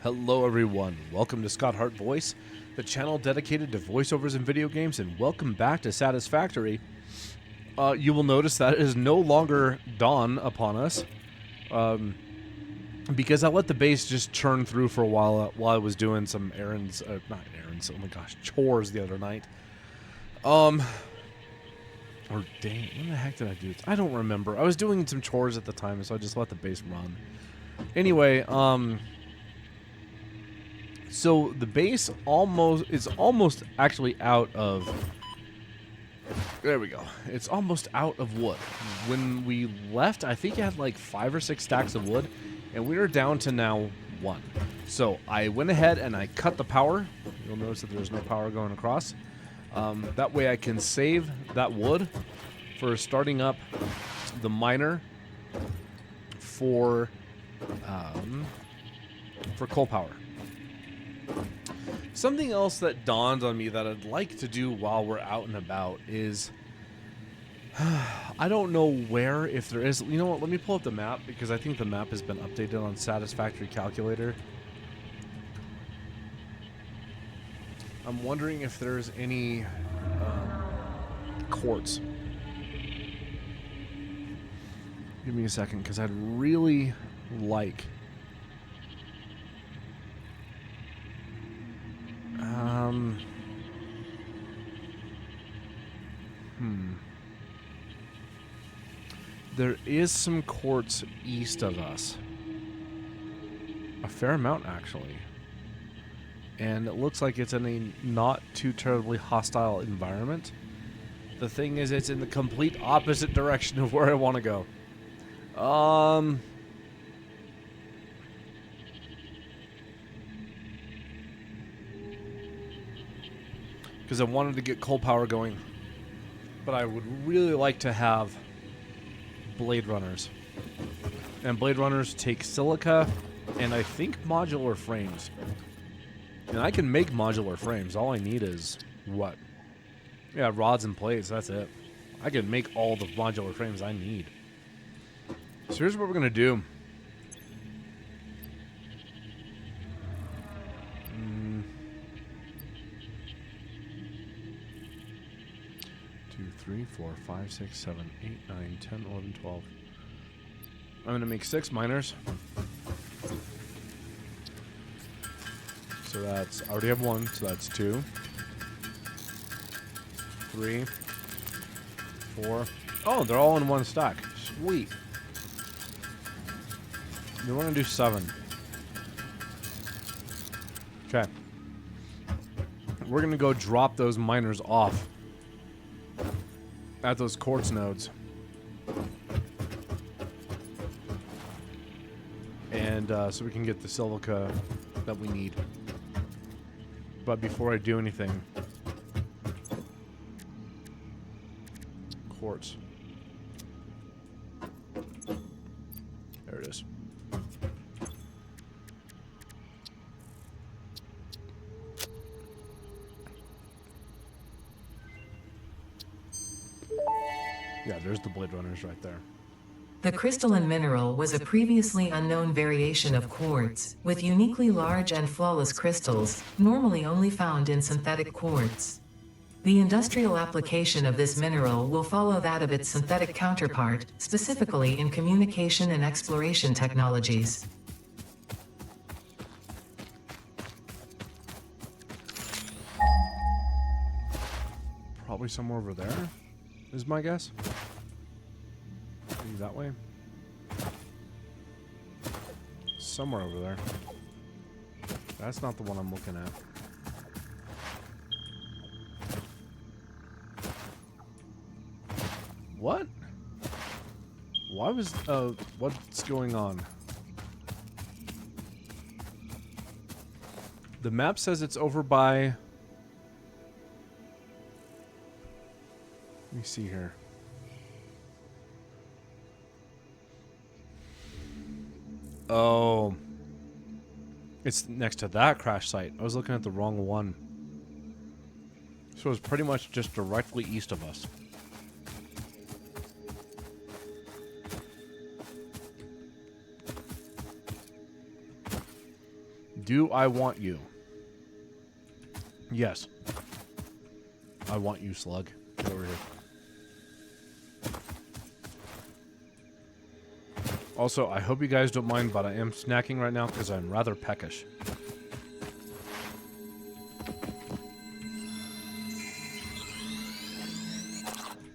Hello everyone, welcome to Scott Hart Voice, the channel dedicated to voiceovers in video games, and welcome back to Satisfactory. You will notice that it is no longer dawn upon us, because I let the base just churn through for a while I was doing some errands, not errands, oh my gosh, chores the other night. Or dang, when the heck did I do this? I don't remember. I was doing some chores at the time, so I just let the base run. Anyway, so the base is almost actually out of... There we go. It's almost out of wood. When we left, I think it had like 5 or 6 stacks of wood, and we are down to now 1. So I went ahead and I cut the power. You'll notice that there's no power going across. That way I can save that wood for starting up the miner for coal power. Something else that dawned on me that I'd like to do while we're out and about is, I don't know where, if there is, you know what, let me pull up the map, because I think the map has been updated on Satisfactory Calculator. I'm wondering if there's any quartz. Give me a second, because I'd really like... There is some quartz east of us. A fair amount, actually. And it looks like it's in a not too terribly hostile environment. The thing is, it's in the complete opposite direction of where I want to go. Because I wanted to get coal power going. But I would really like to have Blade Runners. And Blade Runners take silica and I think modular frames. And I can make modular frames. All I need is what? Yeah, rods and plates, that's it. I can make all the modular frames I need. So here's what we're gonna do. 2, 3, 4, 5, 6, 7, 8, 9, 10, 11, 12. I'm going to make 6 miners. So that's, I already have 1, so that's 2, 3, 4. Oh, they're all in 1 stack. Sweet. Then we're going to do 7. Okay. We're going to go drop those miners off at those quartz nodes. And so we can get the silica that we need. But before I do anything, quartz. There it is. Yeah, there's the Blade Runners right there. The crystalline mineral was a previously unknown variation of quartz, with uniquely large and flawless crystals, normally only found in synthetic quartz. The industrial application of this mineral will follow that of its synthetic counterpart, specifically in communication and exploration technologies. Probably somewhere over there, is my guess. Maybe that way. Somewhere over there. That's not the one I'm looking at. What? Why was, what's going on? The map says it's over by... Let me see here. Oh. It's next to that crash site. I was looking at the wrong one. So it's pretty much just directly east of us. Do I want you? Yes. I want you, slug. Get over here. Also, I hope you guys don't mind, but I am snacking right now because I'm rather peckish.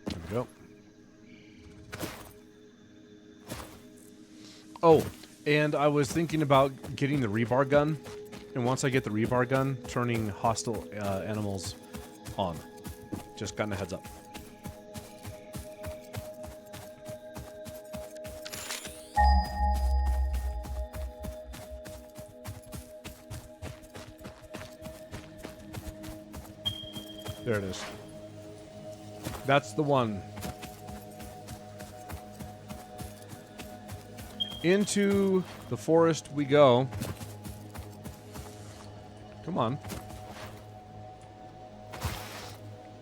There we go. Oh, and I was thinking about getting the rebar gun. And once I get the rebar gun, turning hostile animals on. Just gotten a heads up. There it is. That's the one. Into the forest we go. Come on.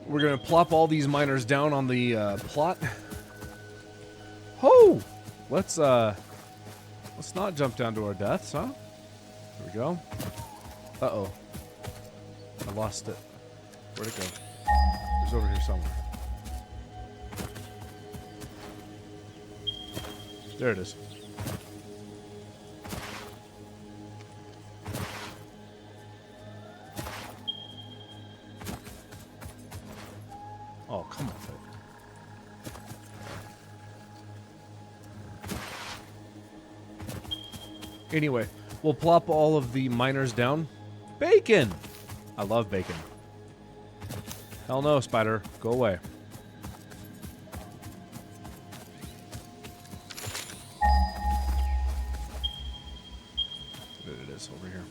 We're going to plop all these miners down on the plot. Ho! Let's not jump down to our deaths, huh? There we go. Uh-oh. I lost it. Where'd it go? It's over here somewhere. There it is. Oh, come off it. Anyway, we'll plop all of the miners down. Bacon! I love bacon. Hell no, spider. Go away. There it is, over here.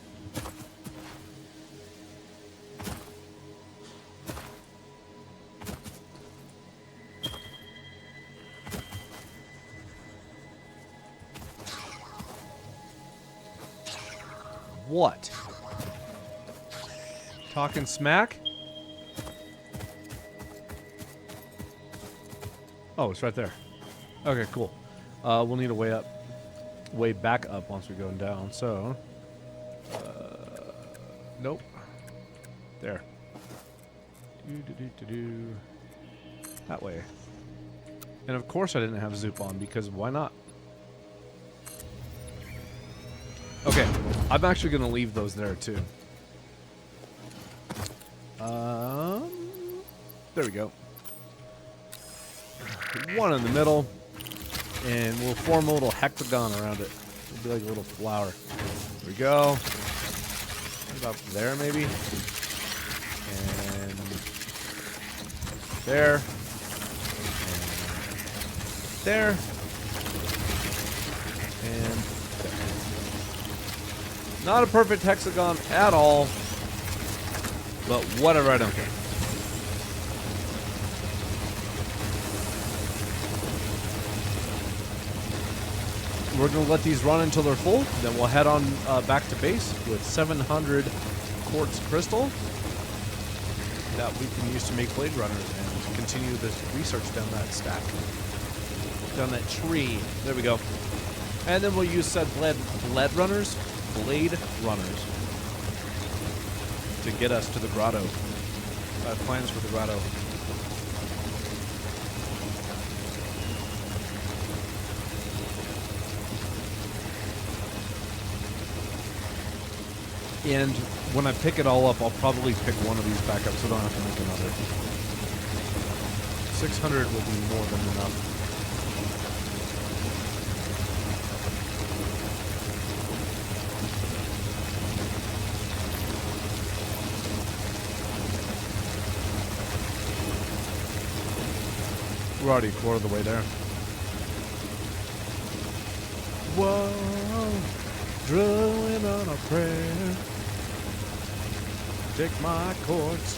What? Talking smack? Oh, it's right there. Okay, cool. We'll need a way back up once we go down. So, nope. There. That way. And of course I didn't have Zoop on because why not? Okay, I'm actually going to leave those there too. There we go. One in the middle, and we'll form a little hexagon around it. It'll be like a little flower. There we go. About there, maybe. And there. And there. And there. Not a perfect hexagon at all, but whatever, I don't care. We're going to let these run until they're full. Then we'll head on back to base with 700 quartz crystal that we can use to make blade runners and continue this research down that stack. Down that tree. There we go. And then we'll use said blade runners to get us to the grotto. Plans for the grotto. And when I pick it all up, I'll probably pick one of these back up so I don't have to make another. 600 will be more than enough. We're already a quarter of the way there. Whoa, drilling on a prayer. Take my quartz.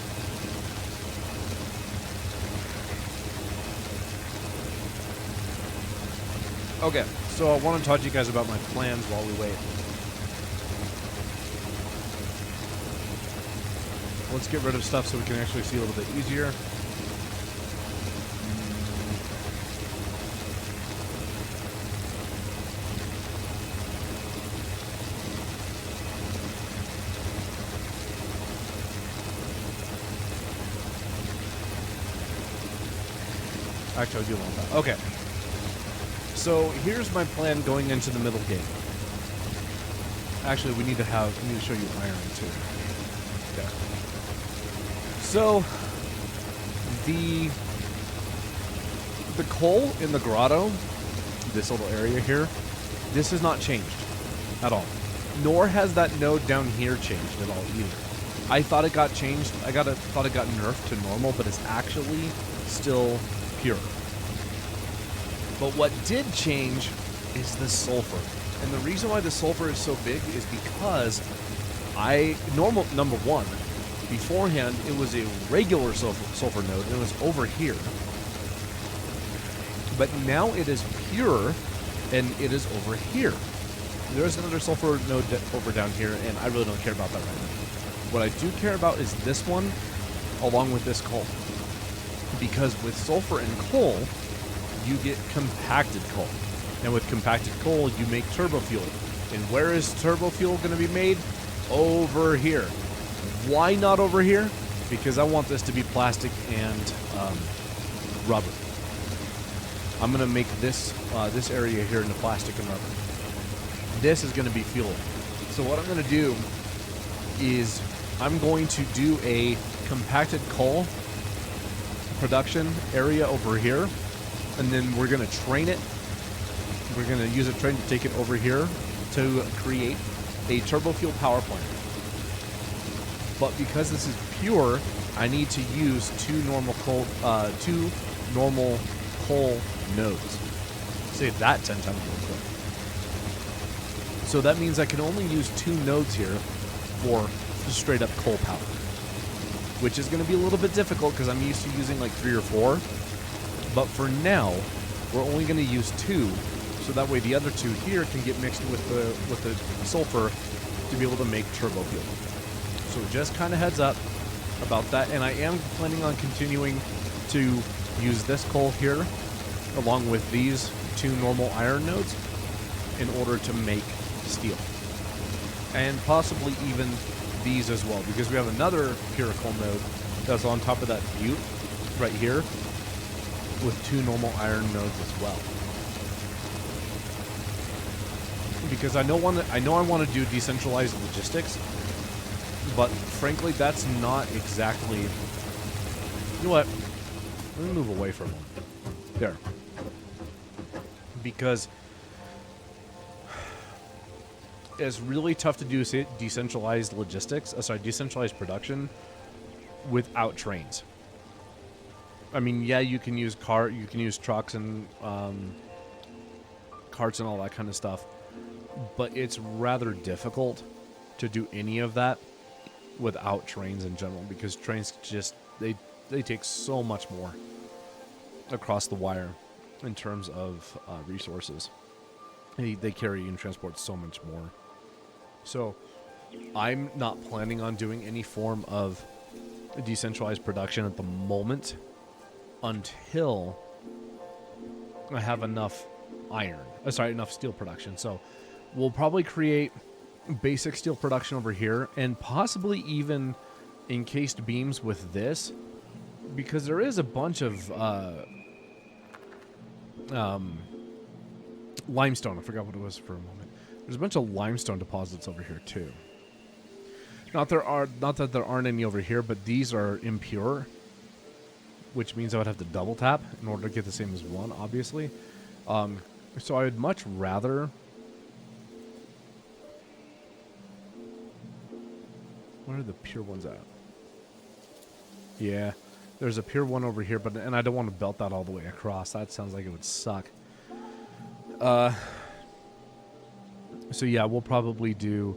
Okay, so I want to talk to you guys about my plans while we wait. Let's get rid of stuff so we can actually see a little bit easier. Actually, I do want that. Okay. So here's my plan going into the middle game. Actually, we need to show you iron too. Okay. So the coal in the grotto, this little area here, this has not changed at all. Nor has that node down here changed at all either. I thought it got changed. Thought it got nerfed to normal, but it's actually still pure. But what did change is the sulfur. And the reason why the sulfur is so big is because number one, beforehand it was a regular sulfur node and it was over here. But now it is pure and it is over here. There's another sulfur node over down here, and I really don't care about that right now. What I do care about is this one along with this coal. Because with sulfur and coal, you get compacted coal. And with compacted coal, you make turbo fuel. And where is turbo fuel going to be made? Over here. Why not over here? Because I want this to be plastic and rubber. I'm going to make this this area here into plastic and rubber. This is going to be fuel. So what I'm going to do is I'm going to do a compacted coal production area over here. And then we're going to train it. We're going to use a train to take it over here to create a turbo fuel power plant. But because this is pure, I need to use two normal coal nodes. Say that 10 times real quick. So that means I can only use 2 nodes here for straight up coal power, which is going to be a little bit difficult because I'm used to using like 3 or 4. But for now, we're only going to use 2, so that way the other 2 here can get mixed with the sulfur to be able to make turbo fuel. So just kind of heads up about that, and I am planning on continuing to use this coal here along with these 2 normal iron nodes in order to make steel. And possibly even these as well, because we have another pure coal node that's on top of that butte right here with 2 normal iron nodes as well. Because I know I want to do decentralized logistics, but frankly that's not exactly. You know what? Let me move away from them. There. Because it's really tough to do decentralized logistics, decentralized production without trains. I mean, yeah, you can use trucks and carts and all that kind of stuff, but it's rather difficult to do any of that without trains in general, because trains just they take so much more across the wire in terms of resources. They carry and transport so much more. So I'm not planning on doing any form of decentralized production at the moment until I have enough enough steel production. So we'll probably create basic steel production over here and possibly even encased beams with this, because there is a bunch of limestone. I forgot what it was for a moment. There's a bunch of limestone deposits over here too. Not that there aren't any over here, but these are impure, which means I would have to double tap in order to get the same as one, obviously. So I would much rather. Where are the pure ones at? Yeah, there's a pure one over here, and I don't want to belt that all the way across. That sounds like it would suck. So yeah, we'll probably do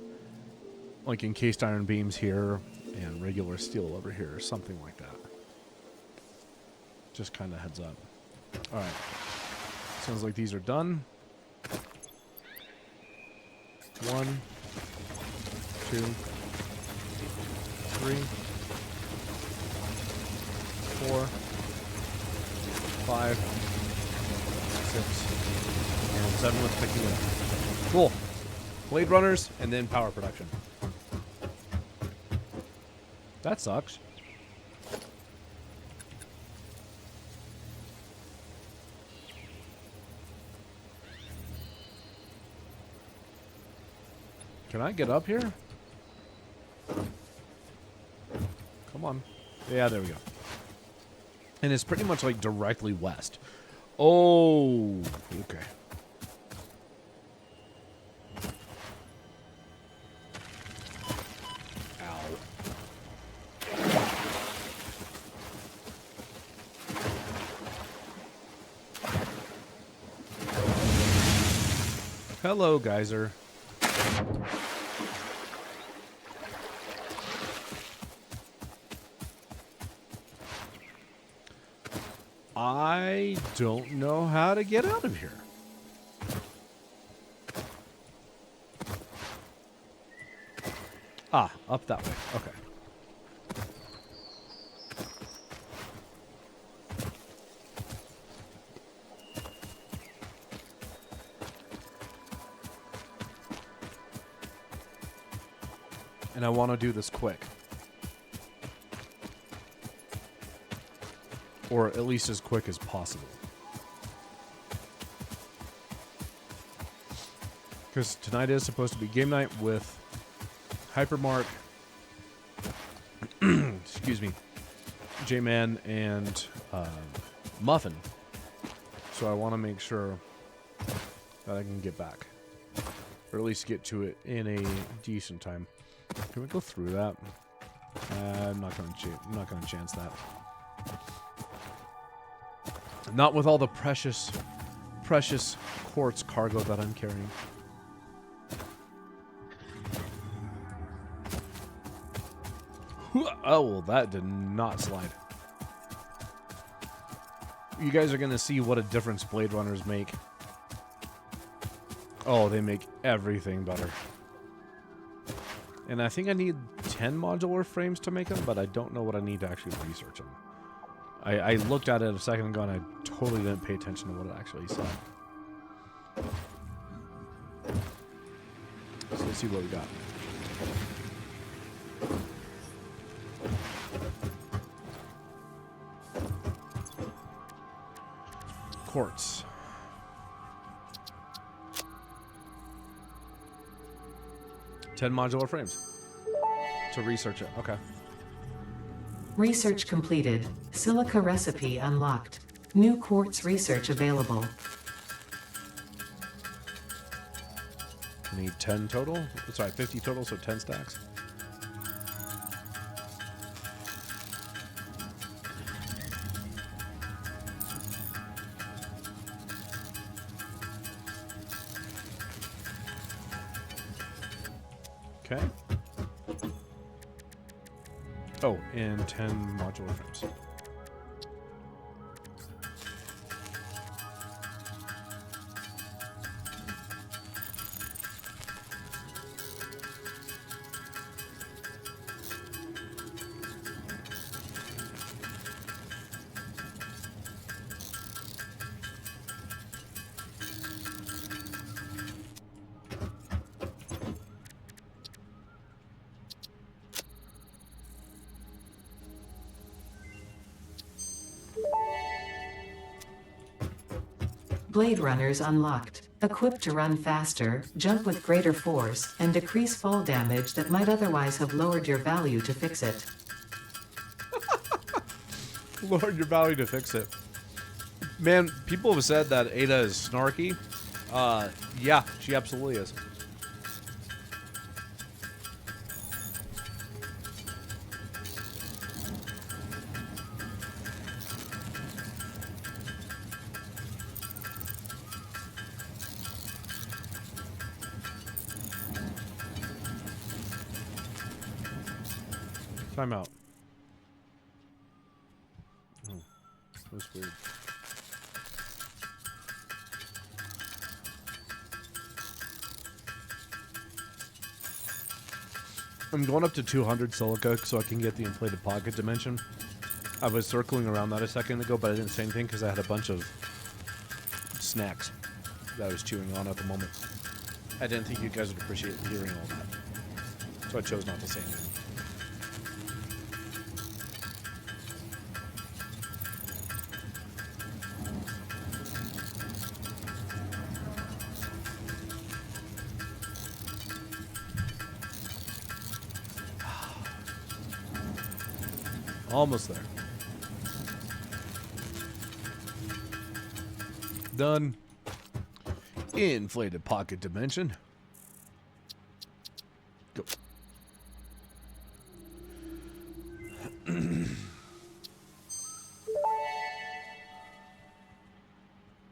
like encased iron beams here and regular steel over here, or something like that. Just kind of heads up. All right. Sounds like these are done. 1, 2, 3, 4, 5, 6, and 7 with picking up. Cool. Blade runners and then power production. That sucks. Can I get up here? Come on. Yeah, there we go. And it's pretty much like directly west. Oh, okay. Ow. Hello, geyser. I don't know how to get out of here. Ah, up that way. Okay. And I want to do this quick. Or at least as quick as possible. Because tonight is supposed to be game night with Hypermark, excuse me, J-Man, and Muffin. So I want to make sure that I can get back. Or at least get to it in a decent time. Can we go through that? I'm not going to chance that. Not with all the precious quartz cargo that I'm carrying. Oh, well, that did not slide. You guys are going to see what a difference Blade Runners make. Oh, they make everything better. And I think I need 10 modular frames to make them, but I don't know what I need to actually research them. I looked at it a second ago and I totally didn't pay attention to what it actually said. So let's see what we got. Quartz. Ten modular frames to research it. Okay. Research completed. Silica recipe unlocked. New quartz research available. Need 10 total? Sorry, 50 total, so 10 stacks. Okay. Oh, and 10 modular frames. Blade Runners unlocked. Equipped to run faster, jump with greater force, and decrease fall damage that might otherwise have lowered your value to fix it. Lowered your value to fix it. Man, people have said that Ada is snarky. Yeah, she absolutely is. Time out. Oh, that's weird. I'm going up to 200 silica so I can get the inflated pocket dimension. I was circling around that a second ago, but I didn't say anything because I had a bunch of snacks that I was chewing on at the moment. I didn't think you guys would appreciate hearing all that, so I chose not to say anything. Almost there. Done. Inflated pocket dimension. Go.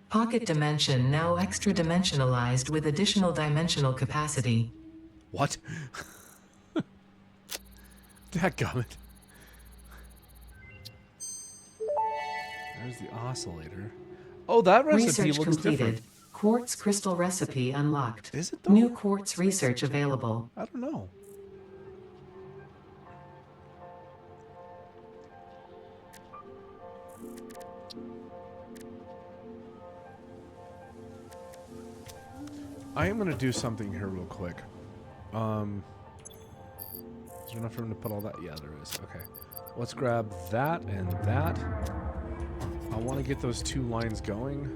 Pocket dimension now extra dimensionalized with additional dimensional capacity. What? Dadgummit. There's the oscillator. Oh, that recipe Research looks completed. different. Quartz crystal recipe unlocked. Is it though? New quartz research available. I don't know. I am gonna do something here real quick. Is there enough room to put all that? Yeah, there is. Okay. Let's grab that and that. I want to get those two lines going.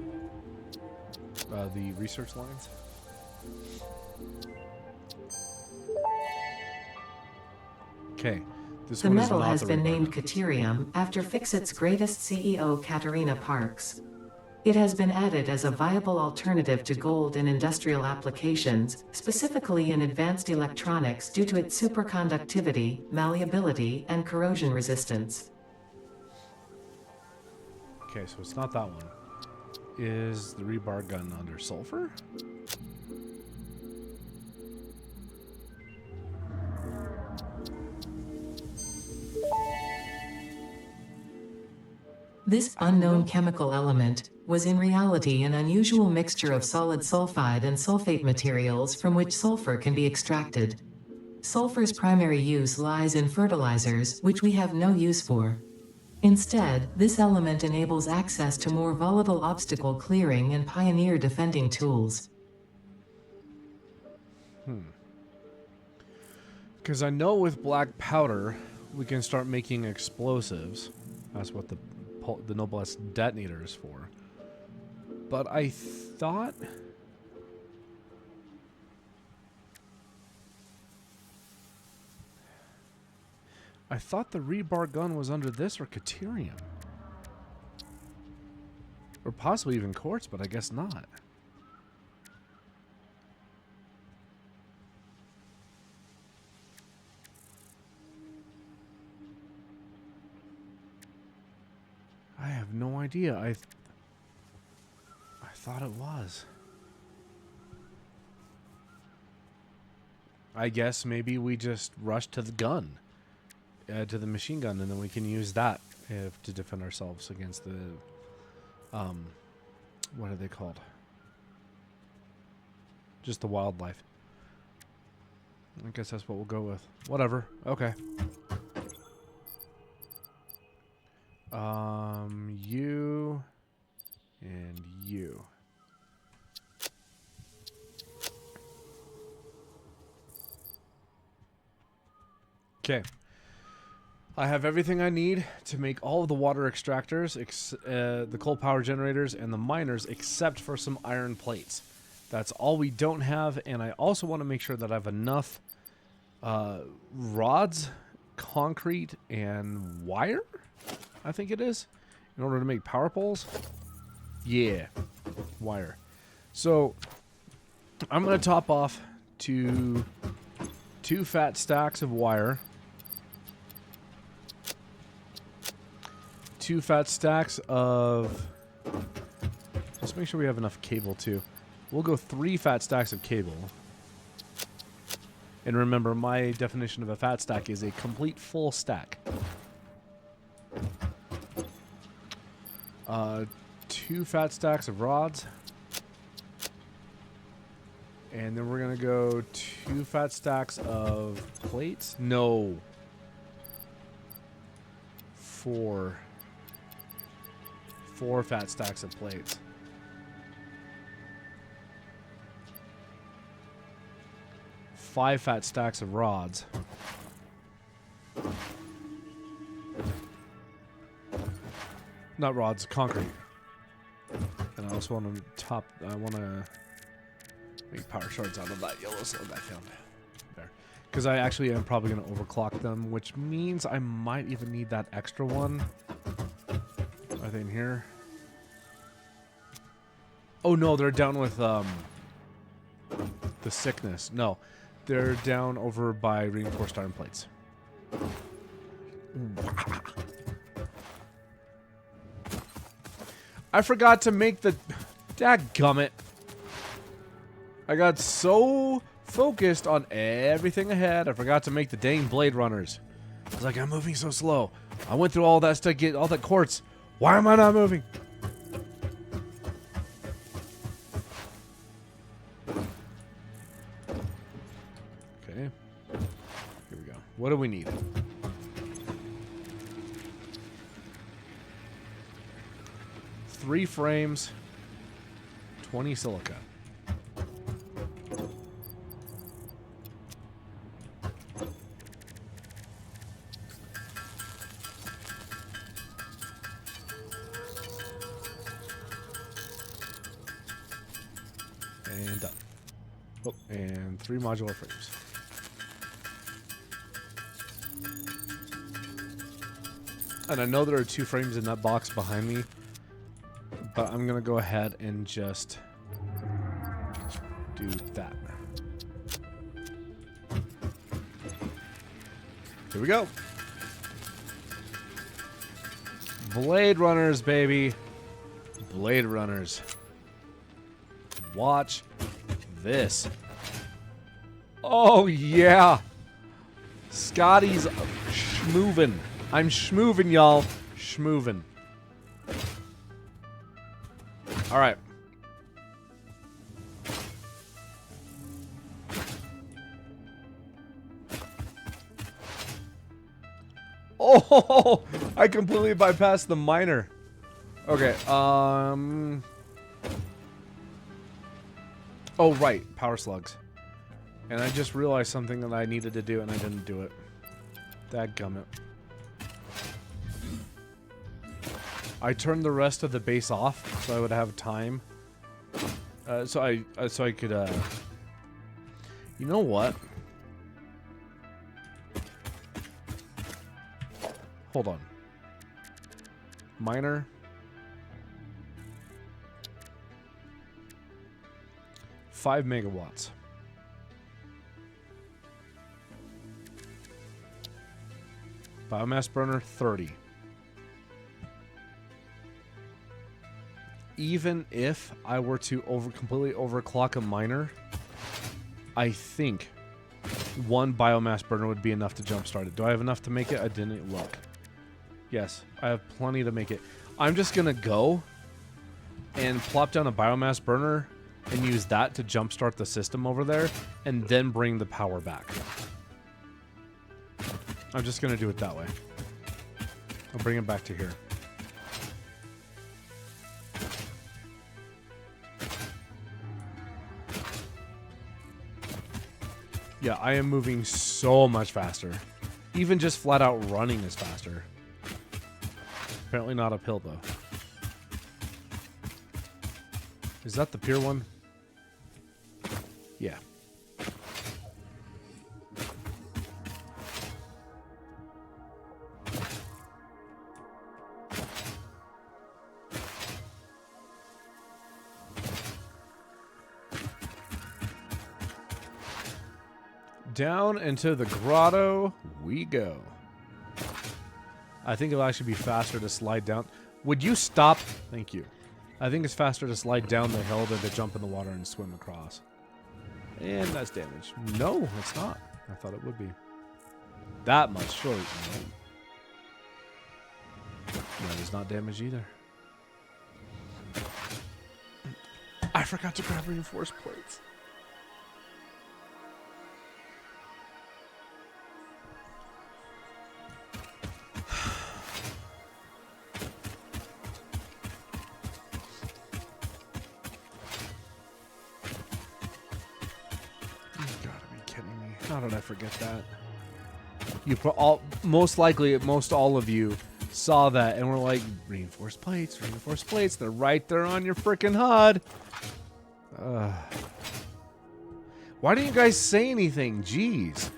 The research lines. Okay. This The one is metal not has the been rebar. named Caterium after Fixit's greatest CEO Katerina Parks. It has been added as a viable alternative to gold in industrial applications, specifically in advanced electronics due to its superconductivity, malleability, and corrosion resistance. Okay, so it's not that one. Is the rebar gun under sulfur? This unknown chemical element was in reality an unusual mixture of solid sulfide and sulfate materials from which sulfur can be extracted. Sulfur's primary use lies in fertilizers, which we have no use for. Instead, this element enables access to more volatile obstacle clearing and pioneer defending tools. Because I know with black powder, we can start making explosives. That's what the Noblesse detonator is for. But I thought... the rebar gun was under this or Caterium. Or possibly even quartz, but I guess not. I have no idea. I thought it was. I guess maybe we just rush to the gun. To the machine gun, and then we can use that to defend ourselves against the what are they called? Just the wildlife. I guess that's what we'll go with. Whatever. Okay. You and you. Okay. I have everything I need to make all of the water extractors, the coal power generators, and the miners, except for some iron plates. That's all we don't have, and I also want to make sure that I have enough rods, concrete, and wire, I think it is, in order to make power poles. Yeah, wire. So, I'm going to top off to 2 fat stacks of wire. 2 fat stacks of... Let's make sure we have enough cable, too. We'll go 3 fat stacks of cable. And remember, my definition of a fat stack is a complete full stack. 2 fat stacks of rods. And then we're going to go 2 fat stacks of plates. No. 4 fat stacks of plates. 5 fat stacks of rods. Not rods, concrete. And I also want to make power shards out of that yellow silicon. There. Because I actually am probably going to overclock them, which means I might even need that extra one. Are they in here? Oh no, they're down with the sickness. No, they're down over by reinforced iron plates. I forgot to make the... Dadgummit. I got so focused on everything ahead, I forgot to make the dang blade runners. I was like, I'm moving so slow. I went through all that stuff to get all that quartz. Why am I not moving? Okay. Here we go. What do we need? Three frames, 20 silica. And done. Oh, and 3 modular frames. And I know there are 2 frames in that box behind me, but I'm going to go ahead and just do that. Here we go. Blade Runners, baby. Blade Runners. Watch this. Oh, yeah. Scotty's schmoovin'. I'm schmoovin', y'all. Schmoovin'. All right. Oh, I completely bypassed the miner. Okay, oh, right, power slugs. And I just realized something that I needed to do and I didn't do it. Dadgummit. I turned the rest of the base off so I would have time. So I could, you know what? Hold on. Miner. Five megawatts. Biomass burner 30. Even if I were to completely overclock a miner, I think one biomass burner would be enough to jumpstart it. Do I have enough to make it? I didn't look. Yes, I have plenty to make it. I'm just gonna go and plop down a biomass burner and use that to jumpstart the system over there, and then bring the power back. I'm just gonna do it that way. I'll bring it back to here. Yeah, I am moving so much faster. Even just flat out running is faster. Apparently not uphill, though. Is that the pier one? Yeah. Down into the grotto we go. I think it'll actually be faster to slide down. Would you stop? Thank you. I think it's faster to slide down the hill than to jump in the water and swim across. And that's damage. No, it's not. I thought it would be. That much short. No. That is not damage either. I forgot to grab reinforced plates. How did I forget that? You most likely, most all of you saw that and were like, reinforced plates, reinforced plates. They're right there on your freaking HUD. Why didn't you guys say anything? Jeez.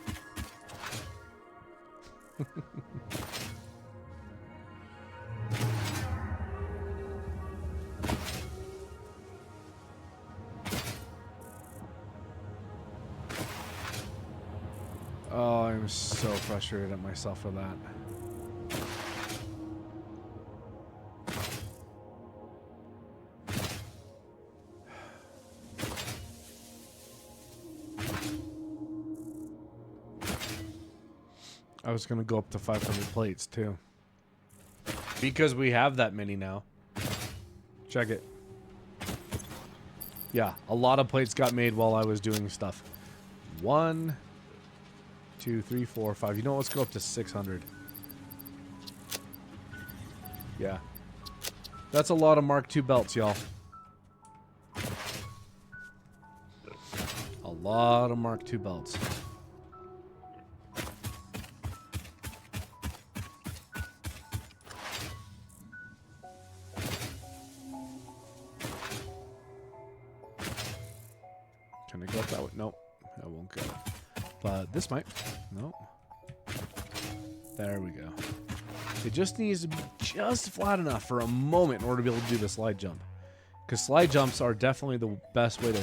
Oh, I'm so frustrated at myself for that. I was going to go up to 500 plates, too. Because we have that many now. Check it. Yeah, a lot of plates got made while I was doing stuff. 1, 2, 3, 4, 5. You know what? Let's go up to 600. Yeah. That's a lot of Mark II belts, y'all. A lot of Mark II belts. Can I go up that way? Nope. I won't go. But this might. Nope. There we go. It just needs to be just flat enough for a moment in order to be able to do the slide jump. Because slide jumps are definitely the best way to,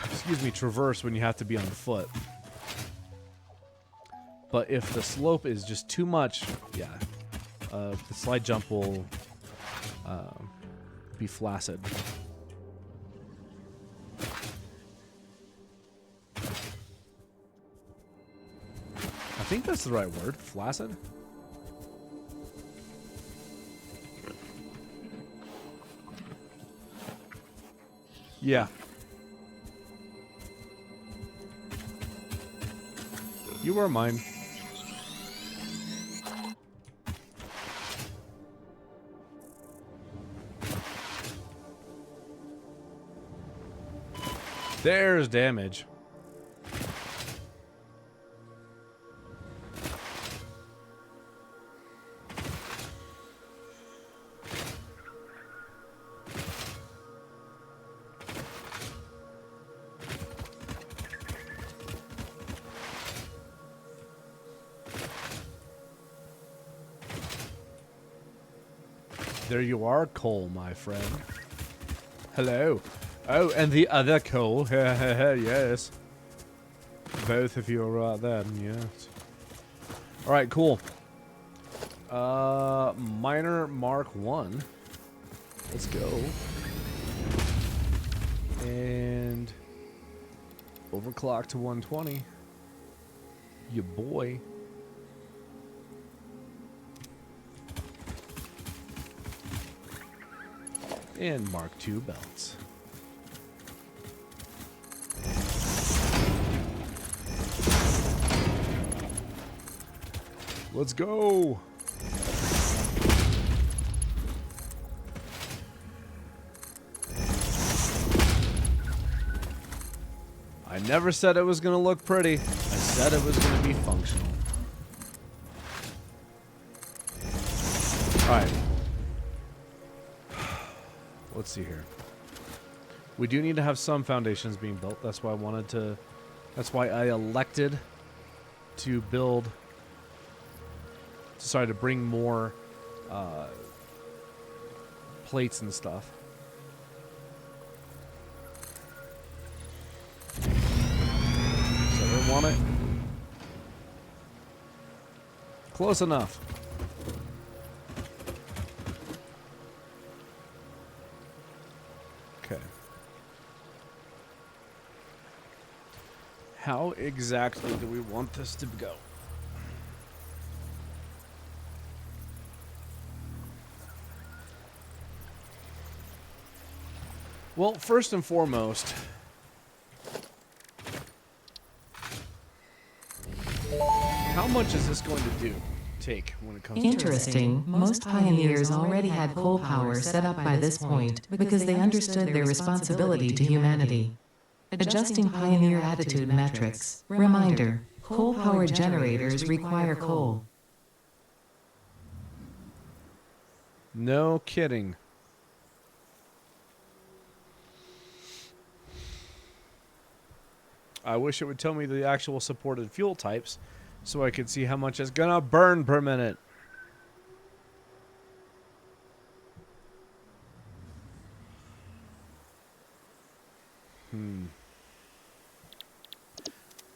excuse me, traverse when you have to be on foot. But if the slope is just too much, yeah, the slide jump will be flaccid. I think that's the right word, flaccid. Yeah. You were mine. There's damage. There you are, Cole, my friend. Hello. Oh, and the other Cole. Yes. Both of you are right there. Yes. All right, cool. Minor Mark 1. Let's go. And overclock to 120. Your boy. And Mark II belts. Let's go. I never said it was going to look pretty. I said it was going to be functional. All right. Let's see here. We do need to have some foundations being built. That's why I wanted to... That's why I elected to build... Sorry, to bring more plates and stuff. So we want it. Close enough. Okay. How exactly do we want this to go? Well, first and foremost, how much is this going to take when it comes to... Interesting, most pioneers already had coal power set up by this point because they understood their responsibility to humanity. Adjusting pioneer attitude metrics. Reminder, coal-powered generators require coal. No kidding. I wish it would tell me the actual supported fuel types, so I can see how much it's gonna burn per minute.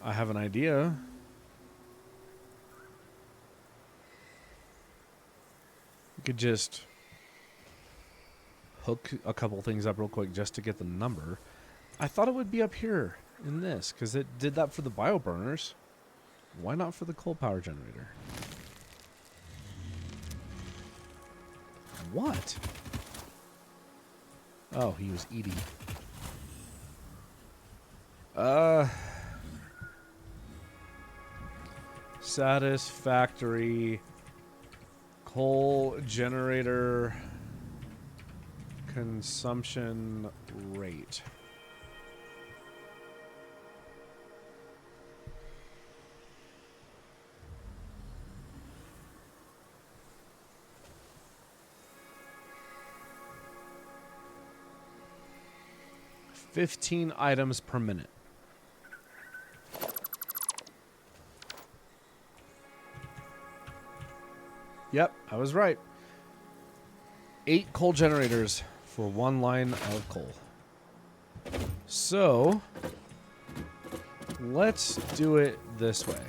I have an idea. We could just hook a couple things up real quick just to get the number. I thought it would be up here in this because it did that for the bioburners. Why not for the coal power generator? What? Oh, he was eating. Satisfactory coal generator consumption rate. $15 items per minute. Yep, I was right. 8 coal generators for 1 line of coal. So, let's do it this way.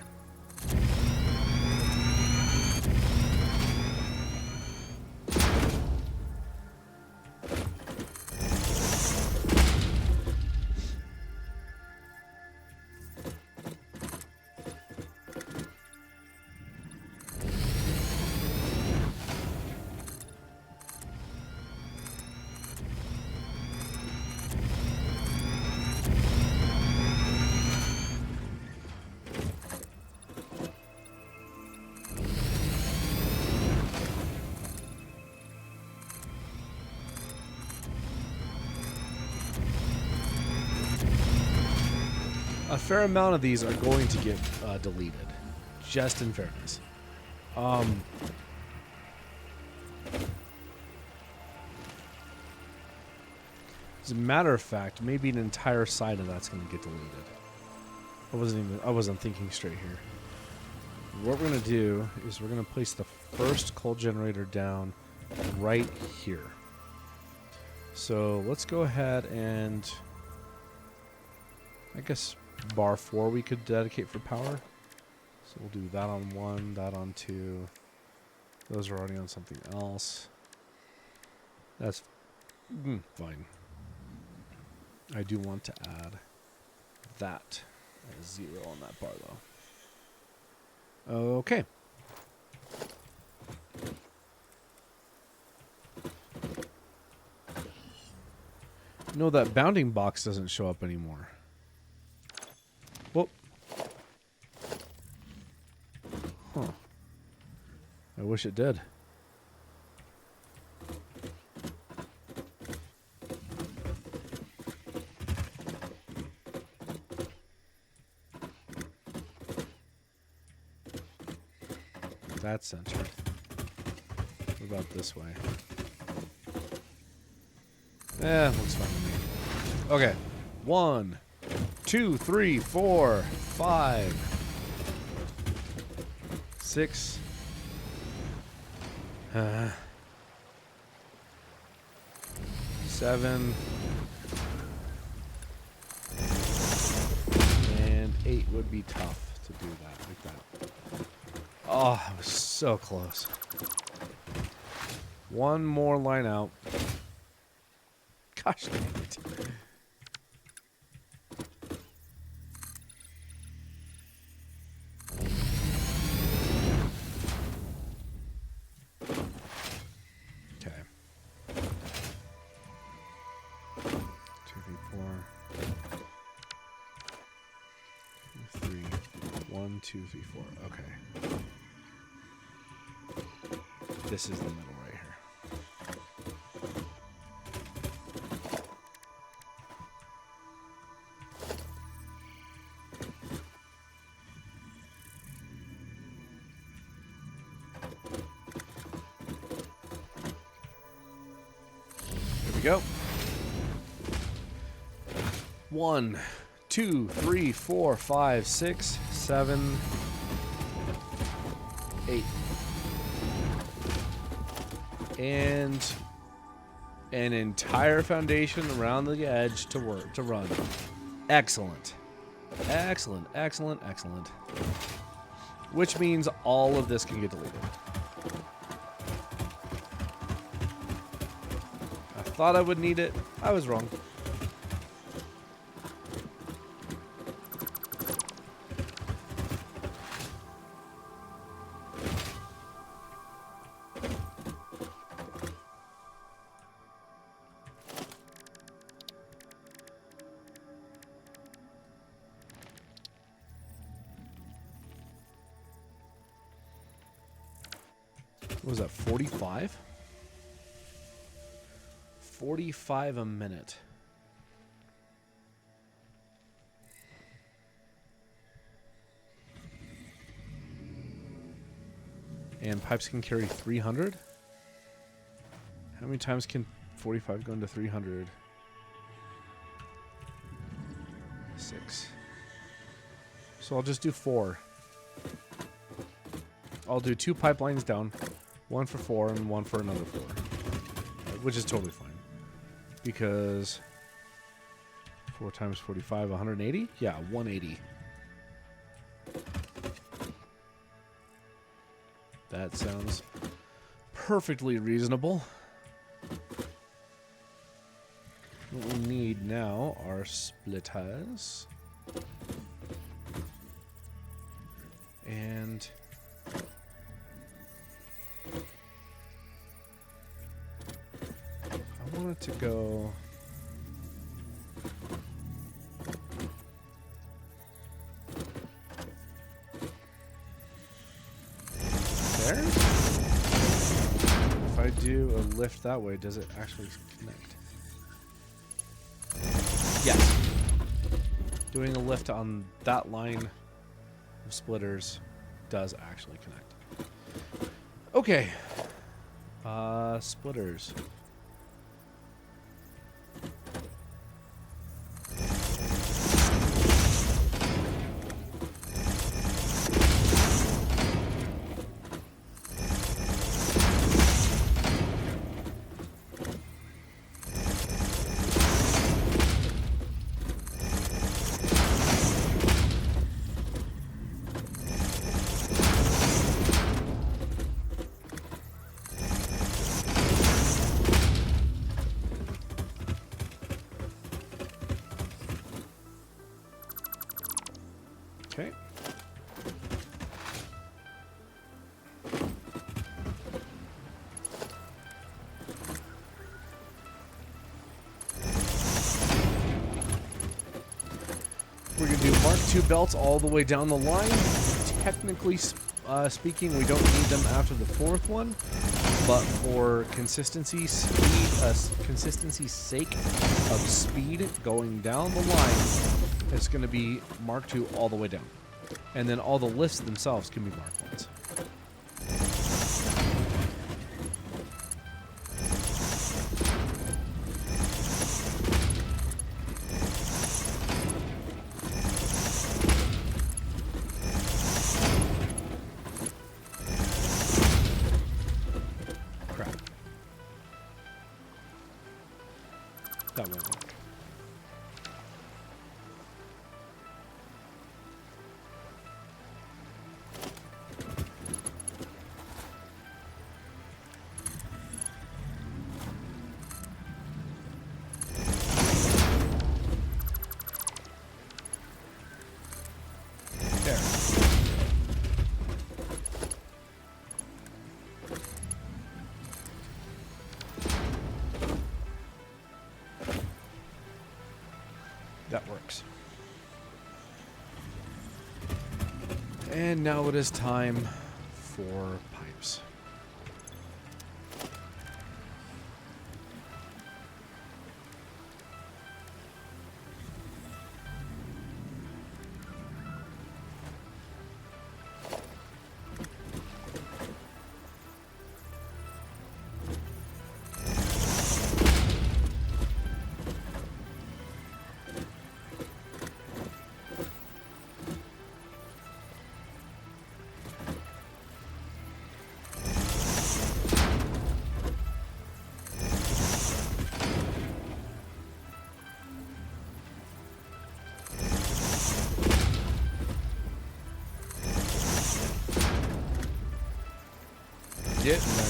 A fair amount of these are going to get deleted, just in fairness. As a matter of fact, maybe an entire side of that's going to get deleted. I wasn't thinking straight here. What we're going to do is we're going to place the first coal generator down right here. So let's go ahead and, I guess, bar 4 we could dedicate for power. So we'll do that on 1, that on 2. Those are already on something else. That's fine. I do want to add that as 0 on that bar though. Okay. No, that bounding box doesn't show up anymore. Well, huh. I wish it did. That's centered. What about this way? Looks fine to me. Okay. 1, 2, 3, 4, 5, 6. 7. And 8 would be tough to do that like that. Oh, I was so close. One more line out. Gosh dang it. Okay. 2v4. 3. 1, 2v4. Okay. This is the middle right here. Here we go. 1, 2, 3, 4, 5, 6, 7, 8. And an entire foundation around the edge to run. Excellent. Excellent, excellent, excellent. Which means all of this can get deleted. I thought I would need it. I was wrong. What was that, 45? 45 a minute. And pipes can carry 300? How many times can 45 go into 300? 6. So I'll just do 4. I'll do 2 pipelines down. 1 for 4 and 1 for another 4. Which is totally fine. Because 4 times 45, 180? Yeah, 180. That sounds perfectly reasonable. What we need now are splitters. And I want it to go there. If I do a lift that way, does it actually connect? Yes. Doing a lift on that line of splitters does actually connect. Okay. Splitters. Okay. We're going to do Mark II belts all the way down the line. Technically speaking, we don't need them after the 4th one, but for consistency's sake of speed going down the line, it's going to be Mark II all the way down. And then all the lifts themselves can be Mark Is. Crap. That won't work. There. That works. And now it is time for pipes. Get in there.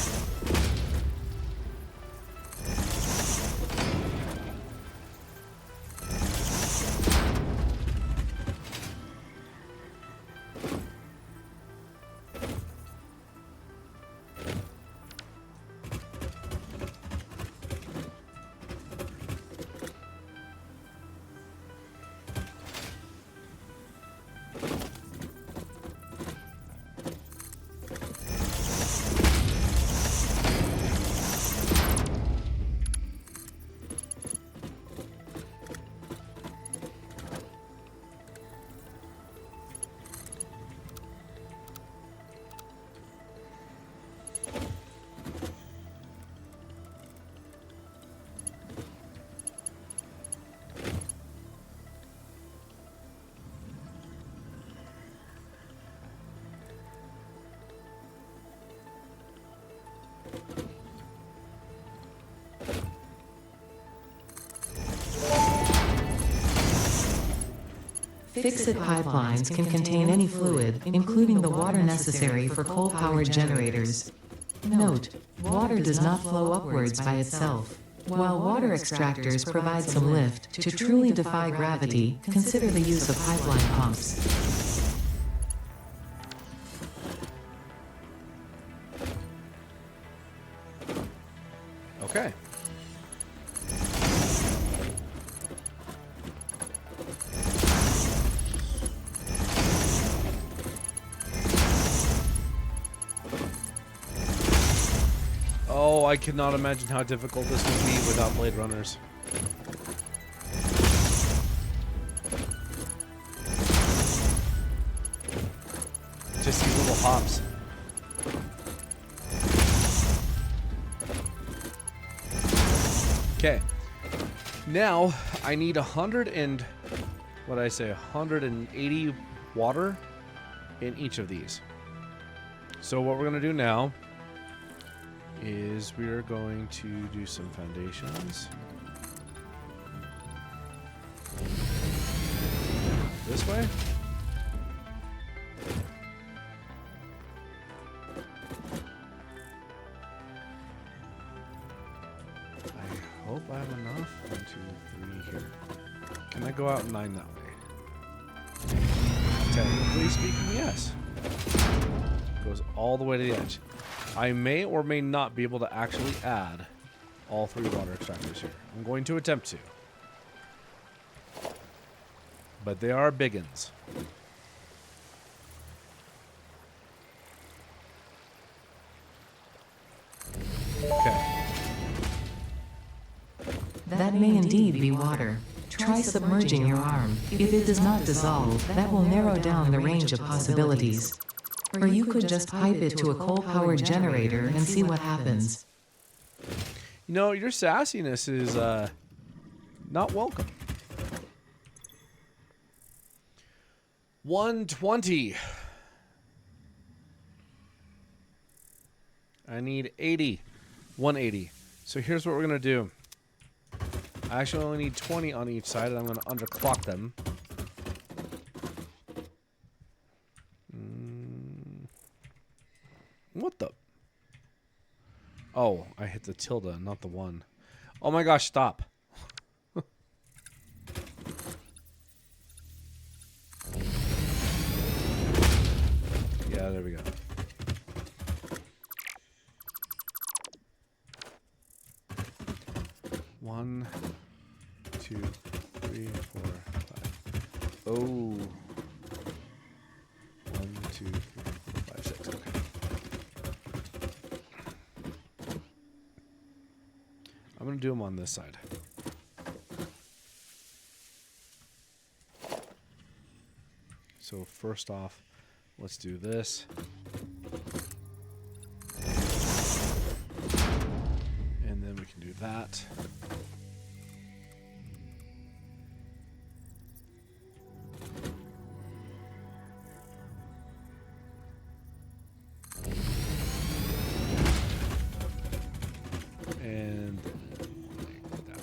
Fixit pipelines can contain any fluid, including the water necessary for coal-powered generators. Note: water does not flow upwards by itself. While water extractors provide some lift, to truly defy gravity, consider the use of pipeline pumps. Okay. Oh, I cannot imagine how difficult this would be without Blade Runners. Just these little hops. Okay. Now, I need 180 water in each of these. So what we're going to do now is we are going to do some foundations. This way. I hope I have enough. 1, 2, 3 here. Can I go out 9 that way? Technically speaking, yes. Goes all the way to the edge. I may or may not be able to actually add all 3 water extractors here. I'm going to attempt to. But they are biggins. Okay. That may indeed be water. Try submerging your arm. If it does not dissolve, that will narrow down the range of possibilities. Or you could just pipe it to a coal-powered generator and see what happens. You know, your sassiness is not welcome. 120. I need 80. 180. So here's what we're going to do. I actually only need 20 on each side, and I'm going to underclock them. What the? Oh, I hit the tilde, not the 1. Oh my gosh, stop. Yeah, there we go. One, 2, 3, 4, 5. Oh. 1, 2, 3, 4, 5, 6. Okay. I'm going to do them on this side. So first off, let's do this. And then we can do that. And like that.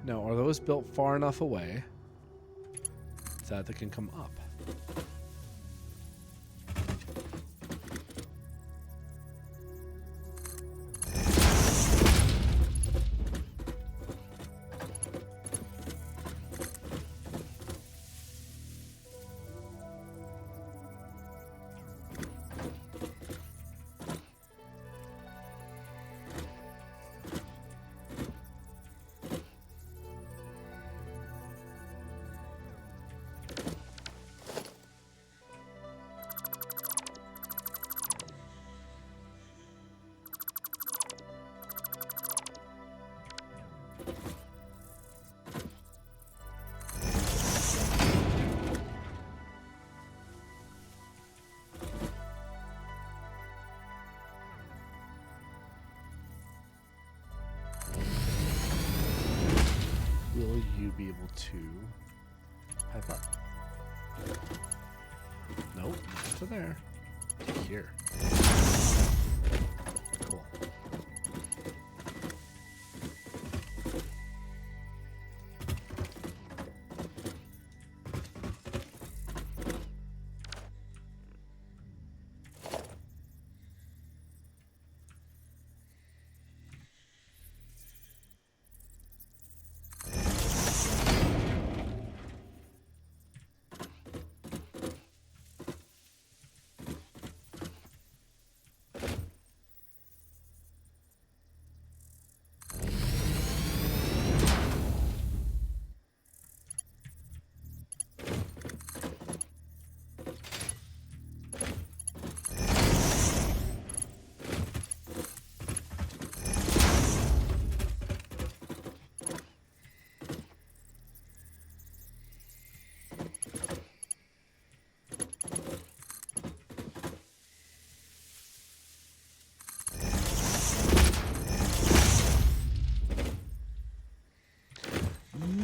Now, are those built far enough away that can come up. Will you be able to pipe up? Nope, not to there. To here. Cool.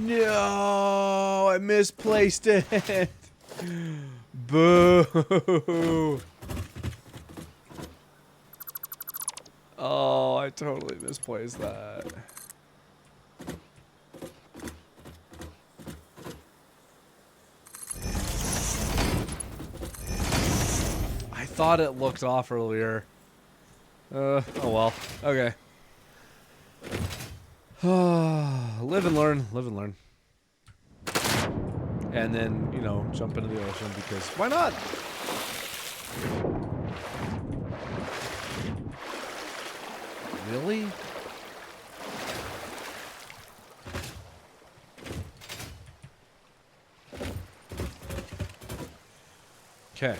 No, I misplaced it. Boo. Oh, I totally misplaced that. I thought it looked off earlier. Oh well. Okay. Live and learn, live and learn. And then, you know, jump into the ocean because why not? Really? Okay.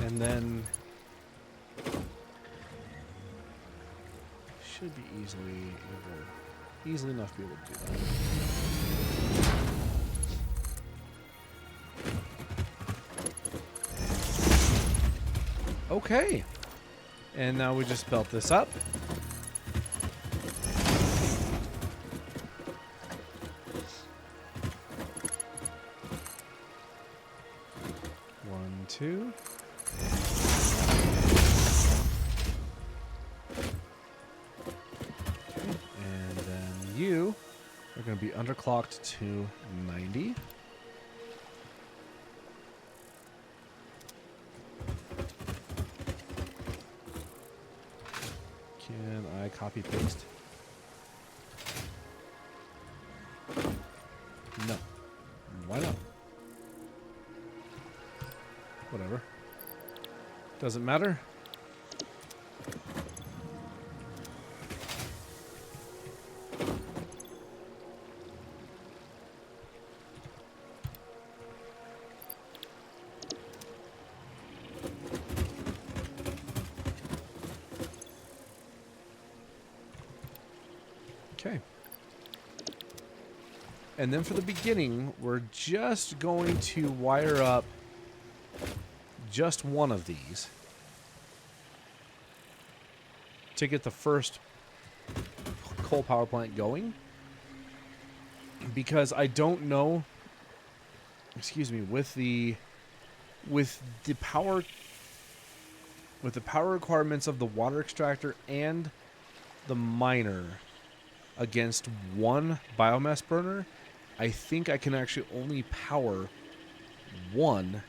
And then should be easily enough to be able to do that. Okay. And now we just belt this up. One, two. You are going to be underclocked to 90. Can I copy paste? No. Why not? Whatever. Doesn't matter. Okay. And then for the beginning, we're just going to wire up just one of these to get the first coal power plant going. Because I don't know, excuse me, with the power requirements of the water extractor and the miner against one biomass burner, I think I can actually only power one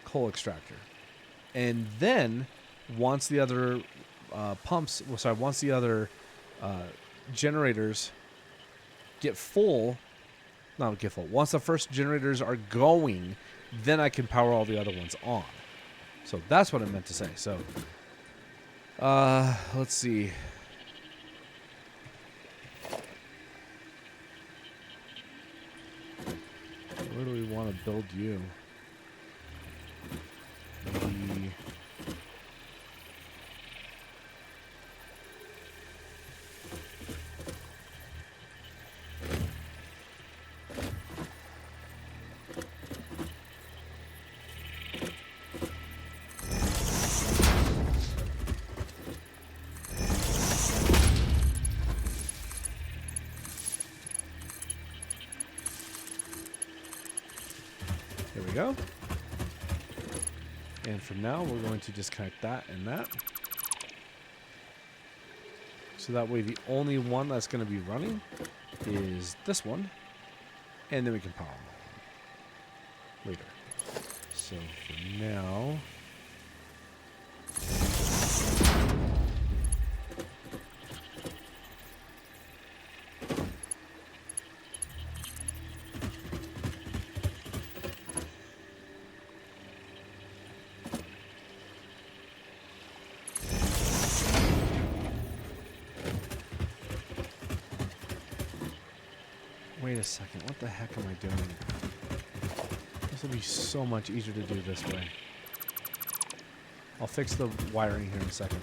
coal extractor. And then once the other once the other generators get full, not get full, once the first generators are going, then I can power all the other ones on. So that's what I meant to say. So, let's see. Where do we want to build you? Maybe... There we go. And from now, we're going to disconnect that and that. So that way the only one that's going to be running is this one. And then we can power them all later. So for now... Wait a second, what the heck am I doing? This will be so much easier to do this way. I'll fix the wiring here in a second.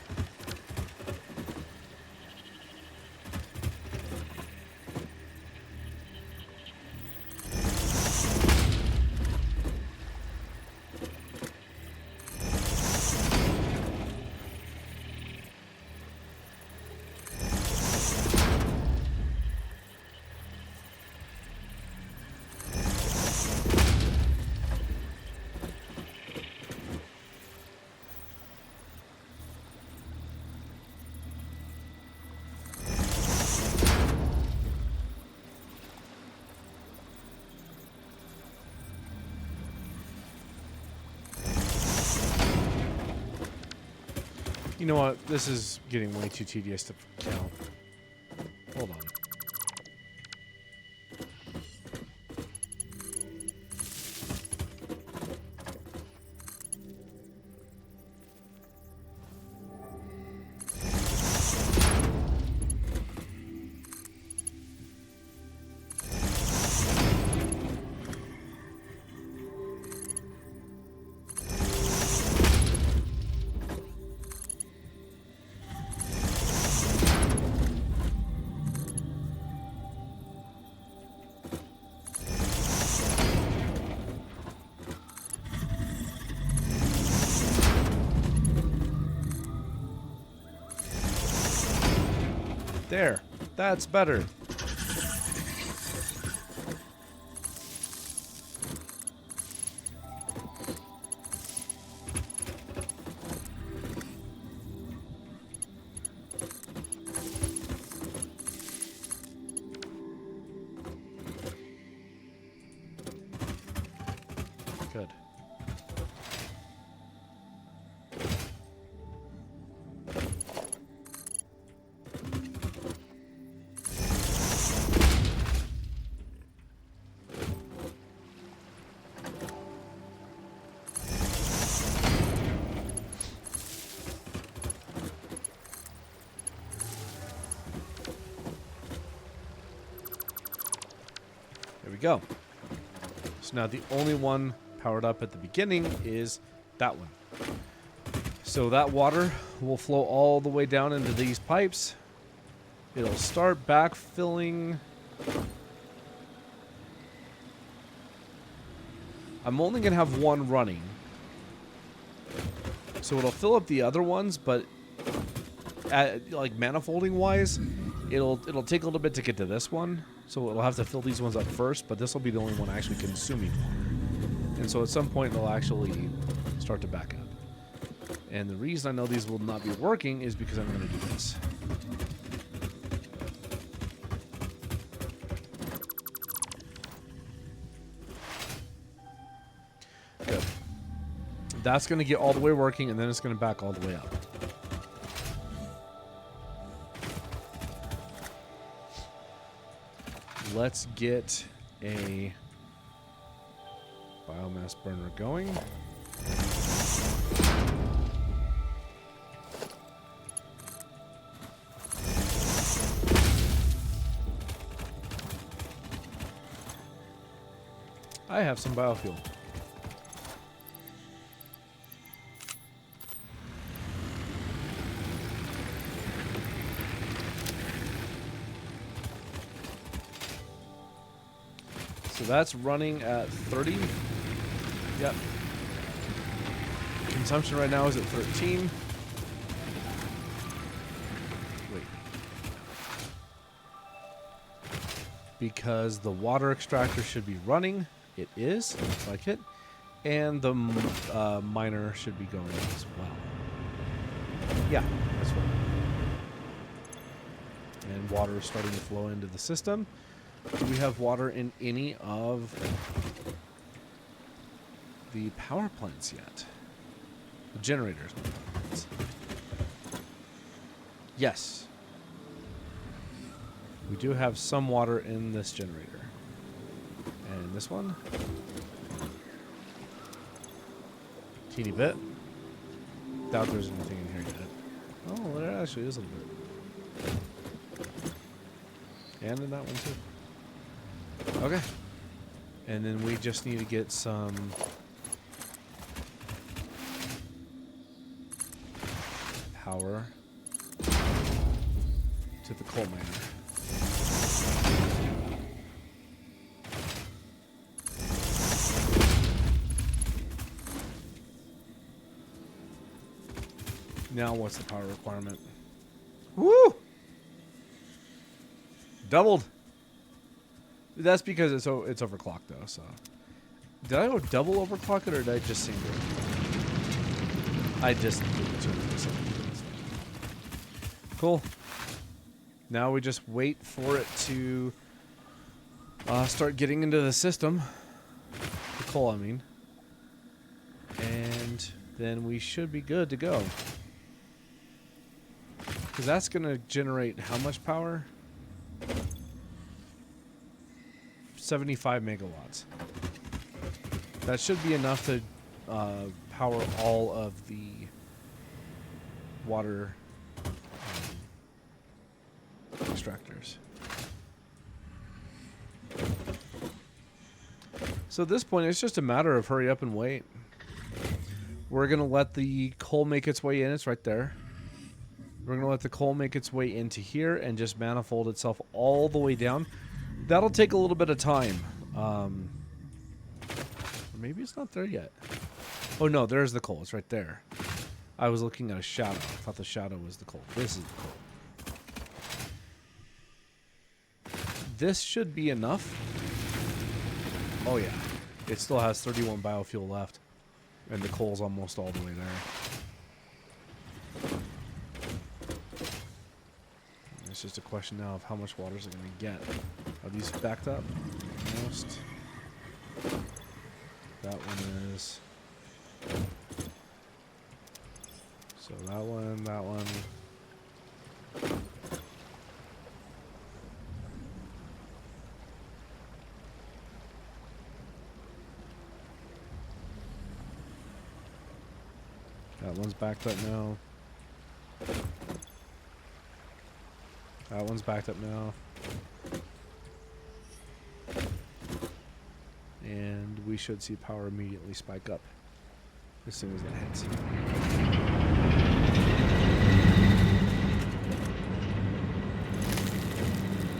You know what? This is getting way too tedious to count. Hold on. There. That's better. Good. There we go. So now the only one powered up at the beginning is that one. So that water will flow all the way down into these pipes. It'll start backfilling I'm only going to have one running. So it'll fill up the other ones, but like manifolding wise, it'll take a little bit to get to this one. So it'll have to fill these ones up first, but this will be the only one actually consuming water. And so at some point it'll actually start to back up. And the reason I know these will not be working is because I'm going to do this. Good. That's going to get all the way working, and then it's going to back all the way up. Let's get a biomass burner going. I have some biofuel. So that's running at 30. Yep. Consumption right now is at 13. Wait. Because the water extractor should be running. It is. Looks like it. And the miner should be going as well. Yeah, that's right. And water is starting to flow into the system. Do we have water in any of the power plants yet? The generators. Yes. We do have some water in this generator. And this one. Teeny bit. Doubt there's anything in here yet. Oh, there actually is a little bit. And in that one too. Okay. And then we just need to get some power to the coal miner. Now what's the power requirement? Woo! Doubled. That's because it's overclocked though, so. Did I go double overclock it or did I just single it? I just did it to it. Cool. Now we just wait for it to start getting into the system. The coal, I mean. And then we should be good to go. Because that's going to generate how much power? 75 megawatts. That should be enough to power all of the water extractors. So at this point, it's just a matter of hurry up and wait. We're going to let the coal make its way in. It's right there. We're going to let the coal make its way into here and just manifold itself all the way down. That'll take a little bit of time. Maybe it's not there yet. Oh, no, there's the coal. It's right there. I was looking at a shadow. I thought the shadow was the coal. This is the coal. This should be enough. Oh, yeah. It still has 31 biofuel left. And the coal's almost all the way there. It's just a question now of how much water is it going to get. Are these backed up? Almost. That one is. So that one, that one. That one's backed up now. That one's backed up now. And we should see power immediately spike up as soon as that hits.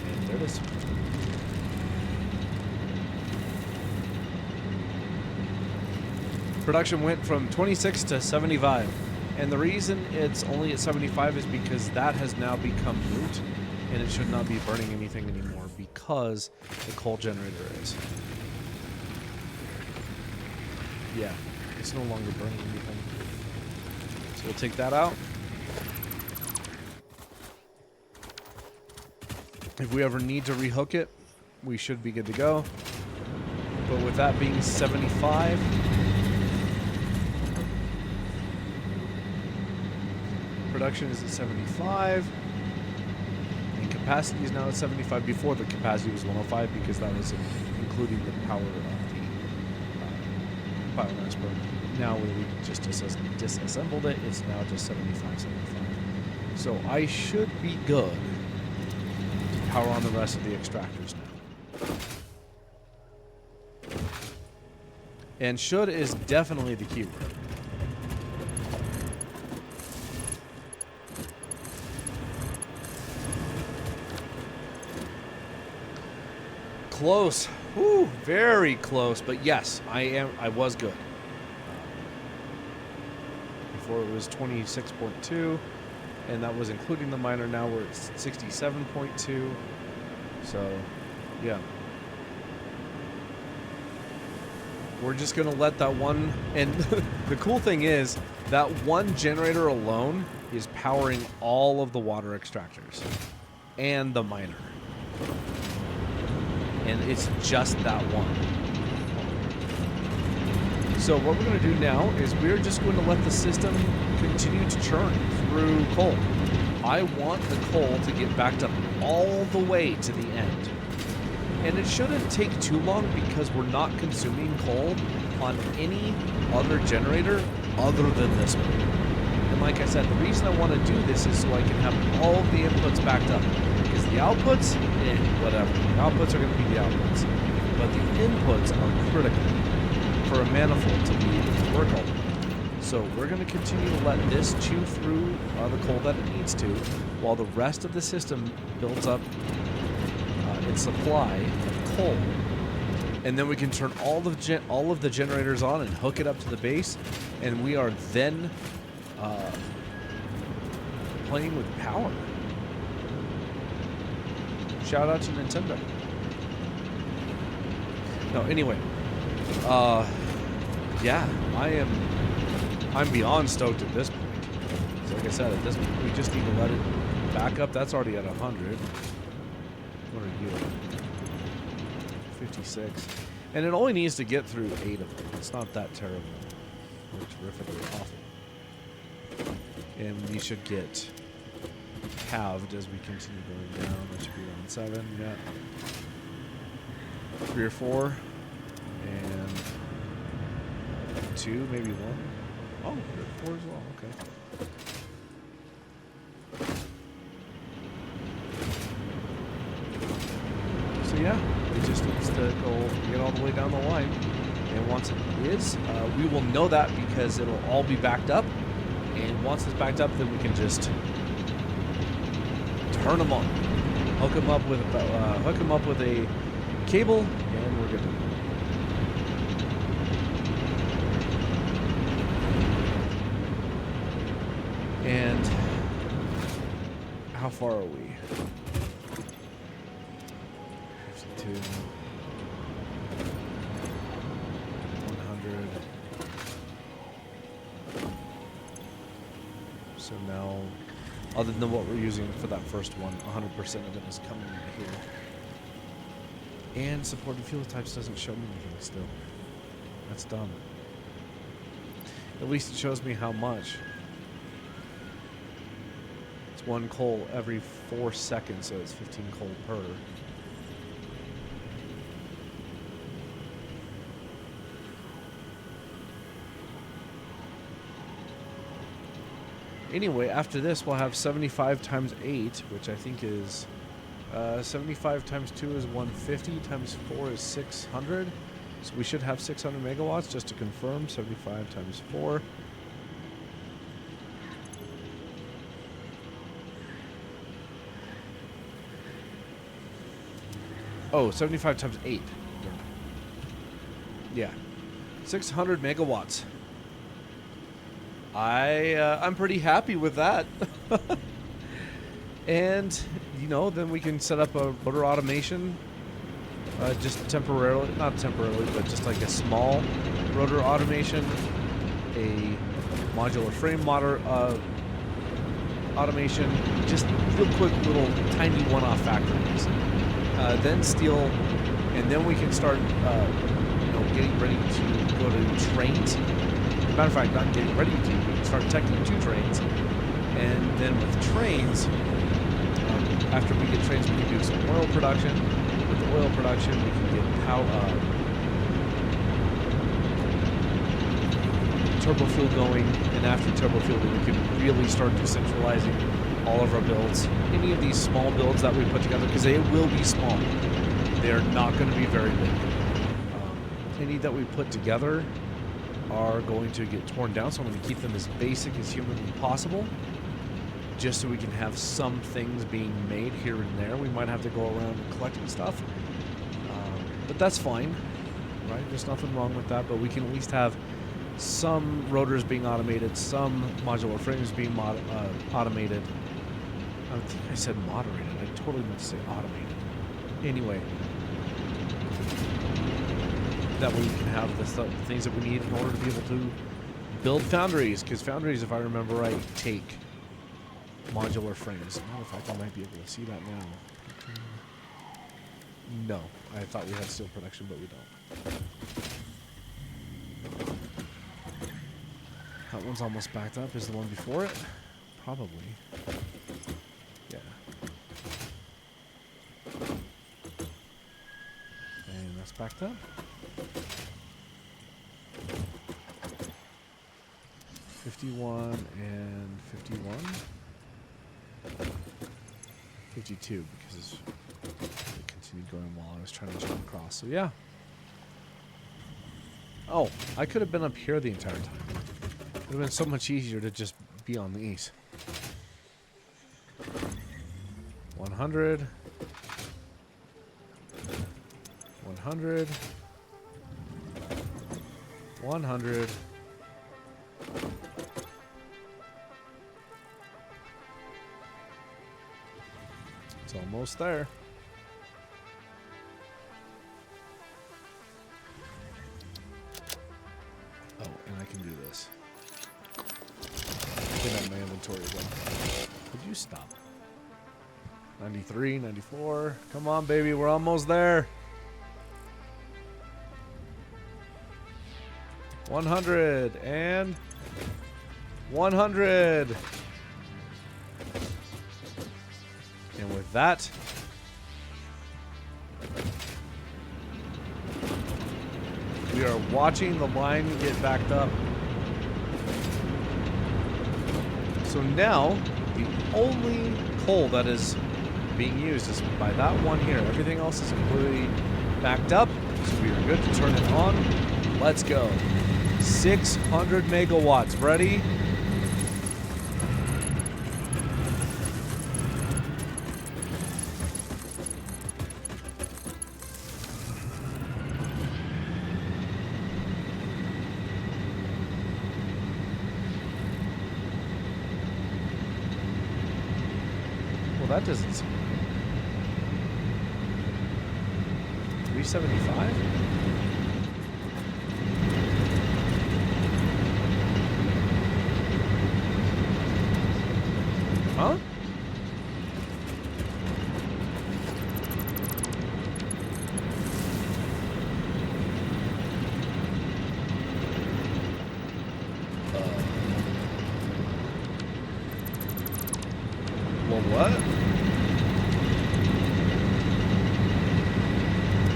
And there it is. Production went from 26 to 75. And the reason it's only at 75 is because that has now become moot, and it should not be burning anything anymore because the coal generator is. Yeah, it's no longer burning anything. So we'll take that out. If we ever need to rehook it, we should be good to go. But with that being 75, production is at 75, and capacity is now at 75. Before, the capacity was 105 because that was including the power of the biomass burn. Now when we just disassembled it, it's now just 75. So I should be good to power on the rest of the extractors now. And should is definitely the keyword. Close. Whew, very close. But yes, I was good. Before it was 26.2, and that was including the miner. Now we're at 67.2. So, yeah. We're just going to let that one... And the cool thing is, that one generator alone is powering all of the water extractors and the miner. And it's just that one. So what we're going to do now is we're just going to let the system continue to churn through coal. I want the coal to get backed up all the way to the end. And it shouldn't take too long because we're not consuming coal on any other generator other than this one. And like I said, the reason I want to do this is so I can have all of the inputs backed up. Because the outputs, whatever. The outputs are going to be the outputs. But the inputs are critical for a manifold to be able to work all the way. So we're going to continue to let this chew through the coal that it needs to, while the rest of the system builds up its supply of coal. And then we can turn all of the generators on and hook it up to the base, and we are then playing with power. Shout out to Nintendo. No, anyway. Yeah, I'm beyond stoked at this point. So like I said, at this point, we just need to let it back up. That's already at 100. What are you at? 56. And it only needs to get through 8 of them. It's not that terrible or terrifically awful. And we should get halved as we continue going down. That should be around 7, yeah. 3 or 4. And 2, maybe 1. Oh, 4 as well, okay. So yeah, it just needs to go get all the way down the line. And once it is, we will know that because it'll all be backed up. And once it's backed up, then we can just turn them on, hook them up with a cable, and we're good to go. And how far are we? 52, 100. So now, other than what we're using for that first one, 100% of it is coming in here. And supported fuel types doesn't show me anything still. That's dumb. At least it shows me how much. It's 1 coal every 4 seconds, so it's 15 coal per. Anyway, after this, we'll have 75 times 8, which I think is 75 times 2 is 150, times 4 is 600. So we should have 600 megawatts, just to confirm. 75 times 4. Oh, 75 times 8. Yeah. 600 megawatts. I'm pretty happy with that. And, you know, then we can set up a rotor automation, just temporarily, not temporarily, but just like a small rotor automation, a modular frame motor automation, just real quick little tiny one-off factories. Then steel, and then we can start, you know, getting ready to go to trains. As a matter of fact, not getting ready to, we can start teching 2 trains. And then with trains, after we get trains, we can do some oil production. With the oil production, we can get turbo fuel going, and after turbo fuel, we can really start decentralizing all of our builds. Any of these small builds that we put together, because they will be small. They are not going to be very big. Any that we put together are going to get torn down, so I'm going to keep them as basic as humanly possible, just so we can have some things being made here and there. We might have to go around and collecting stuff, but that's fine, right? There's nothing wrong with that, but we can at least have some rotors being automated, some modular frames being automated. I think I said moderated. I totally meant to say automated. Anyway, that way we can have the things that we need in order to be able to build foundries, because foundries, if I remember right, take modular frames. As a matter of fact, I might be able to see that now. No, I thought we had steel production, but we don't. That one's almost backed up. Is the one before it? Probably. Yeah. And that's backed up. 51 and 51. 52 because it continued going while I was trying to jump across. So yeah. Oh, I could have been up here the entire time. It would have been so much easier to just be on these. 100. 100. 100. It's almost there. Oh, and I can do this. Get out my inventory again. Would you stop? 93, 94. Come on, baby. We're almost there. 100 and 100. And with that, we are watching the line get backed up. So now, the only coal that is being used is by that one here. Everything else is completely backed up, so we are good to turn it on. Let's go. 600 megawatts. Ready? Well, that doesn't seem 375? Huh? Well, what?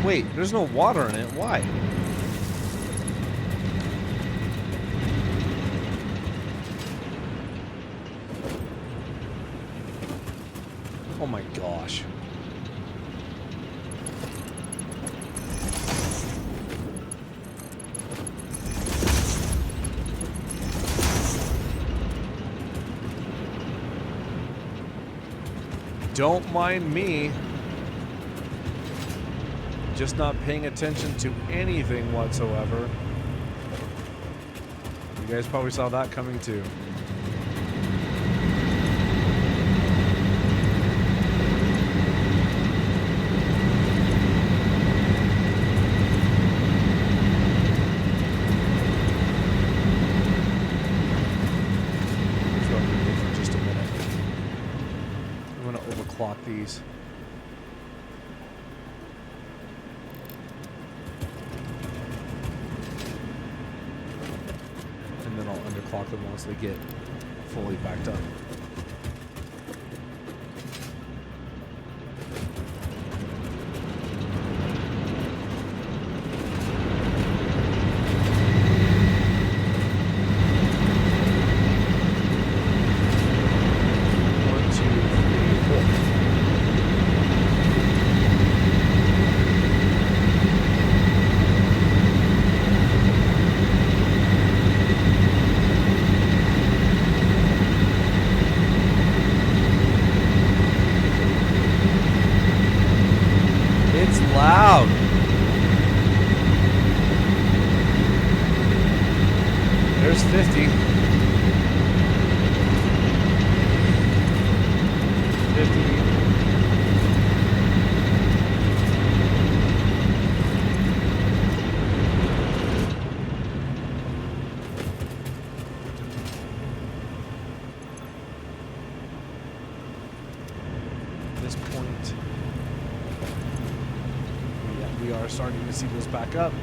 Wait, there's no water in it. Why? Oh my gosh. Don't mind me. Just not paying attention to anything whatsoever. You guys probably saw that coming too. Let's go underneath for just a minute. I'm going to overclock these. And then I'll underclock them once they get fully backed up. One, two, three, four. It's loud. There's 50. 50. At this point, we are starting to see those back up.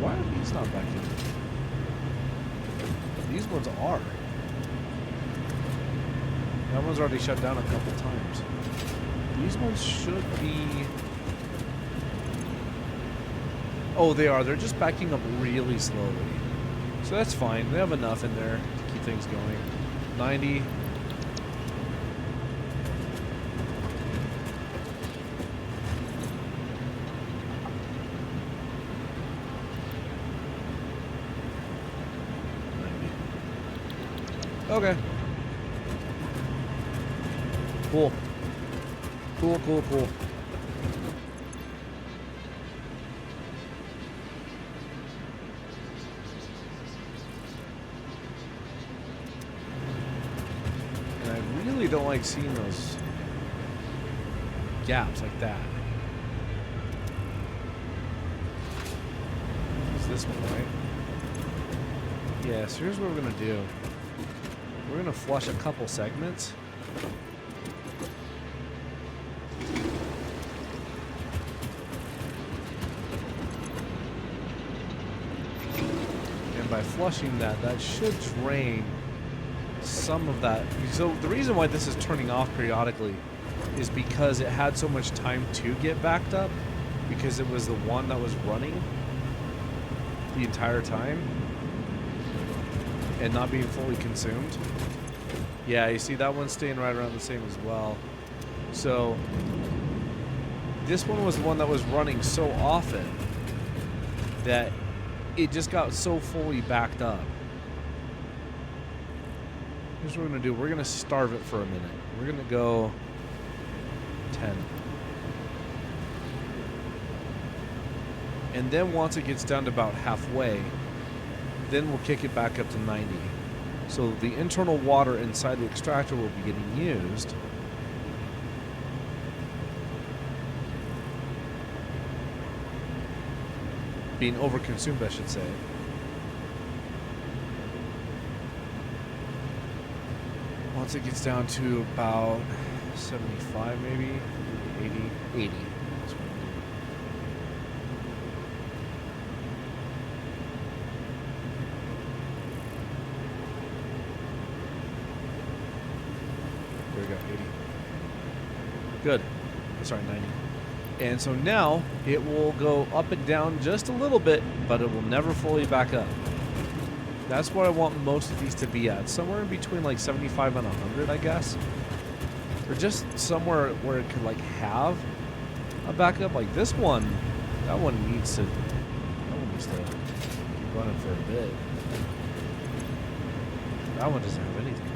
Why are these not back in? These ones are. That one's already shut down a couple times. These ones should be... Oh, they are. They're just backing up really slowly. So that's fine. They have enough in there to keep things going. 90. Okay. Cool. Cool, cool, cool. And I really don't like seeing those gaps like that. It's this one, right? Yeah, so here's what we're gonna do. We're gonna flush a couple segments. And by flushing that, that should drain some of that. So the reason why this is turning off periodically is because it had so much time to get backed up, because it was the one that was running the entire time and not being fully consumed. Yeah, you see that one's staying right around the same as well. So this one was the one that was running so often that it just got so fully backed up. Here's what we're gonna do. We're gonna starve it for a minute. We're gonna go 10. And then once it gets down to about halfway, then we'll kick it back up to 90. So the internal water inside the extractor will be getting used. Being overconsumed, I should say. Once it gets down to about 75 maybe, 80. That's what we'll do. Good. Sorry, 90. And so now it will go up and down just a little bit, but it will never fully back up. That's what I want most of these to be at. Somewhere in between like 75 and 100, I guess. Or just somewhere where it could like have a backup. Like this one, that one needs to keep running for a bit. That one doesn't have anything.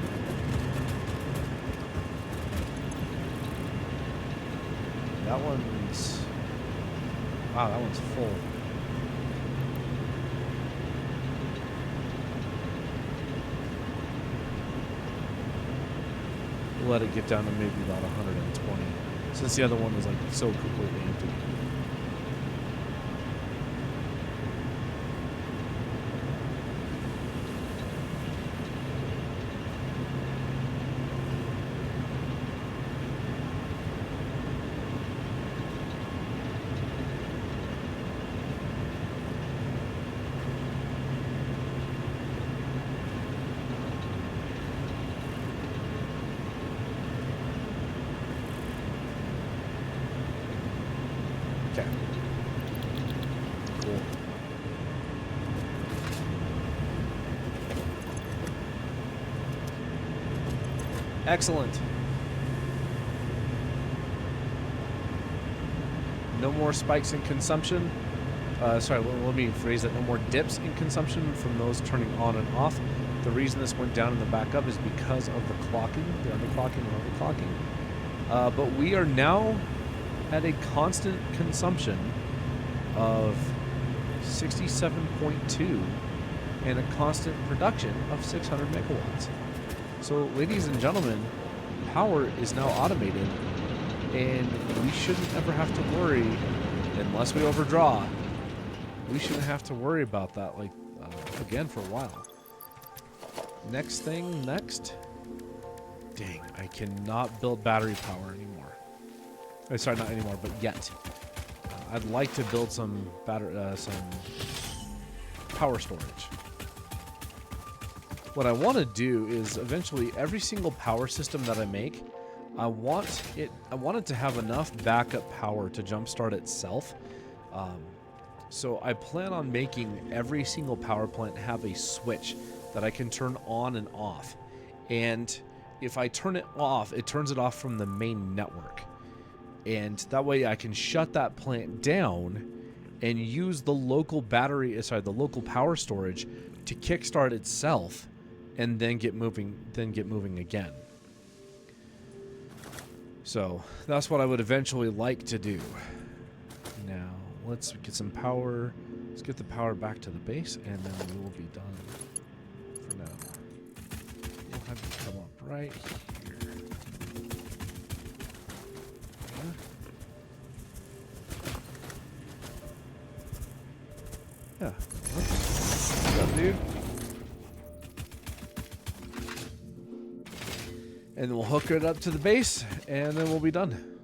That one's... Wow, that one's full. We'll let it get down to maybe about 120, since the other one was like so completely empty. Okay. Cool. Excellent. No more spikes in consumption. Sorry, let me phrase that. No more dips in consumption from those turning on and off. The reason this went down in the backup is because of the clocking, the underclocking and overclocking. But we are now at a constant consumption of 67.2 and a constant production of 600 megawatts. So, ladies and gentlemen, power is now automated, and we shouldn't ever have to worry, unless we overdraw, we shouldn't have to worry about that, like, again for a while. Next thing, next. Dang, I cannot build battery power anymore. Sorry, not anymore, but yet. I'd like to build some some power storage. What I want to do is eventually every single power system that I make, I want it to have enough backup power to jumpstart itself. So I plan on making every single power plant have a switch that I can turn on and off. And if I turn it off, it turns it off from the main network. And that way I can shut that plant down and use the local the local power storage to kickstart itself and then get moving again. So that's what I would eventually like to do. Now, let's get some power. Let's get the power back to the base, and then we will be done for now. We'll have it come up right here. Yeah. What's up, dude? And then we'll hook it up to the base, and then we'll be done.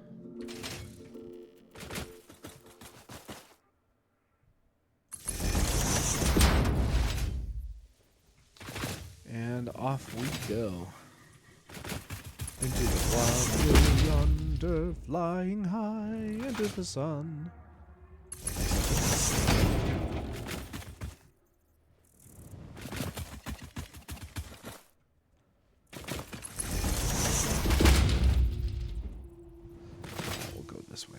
And off we go. Into the wild blue yonder, flying high into the sun. We'll go this way.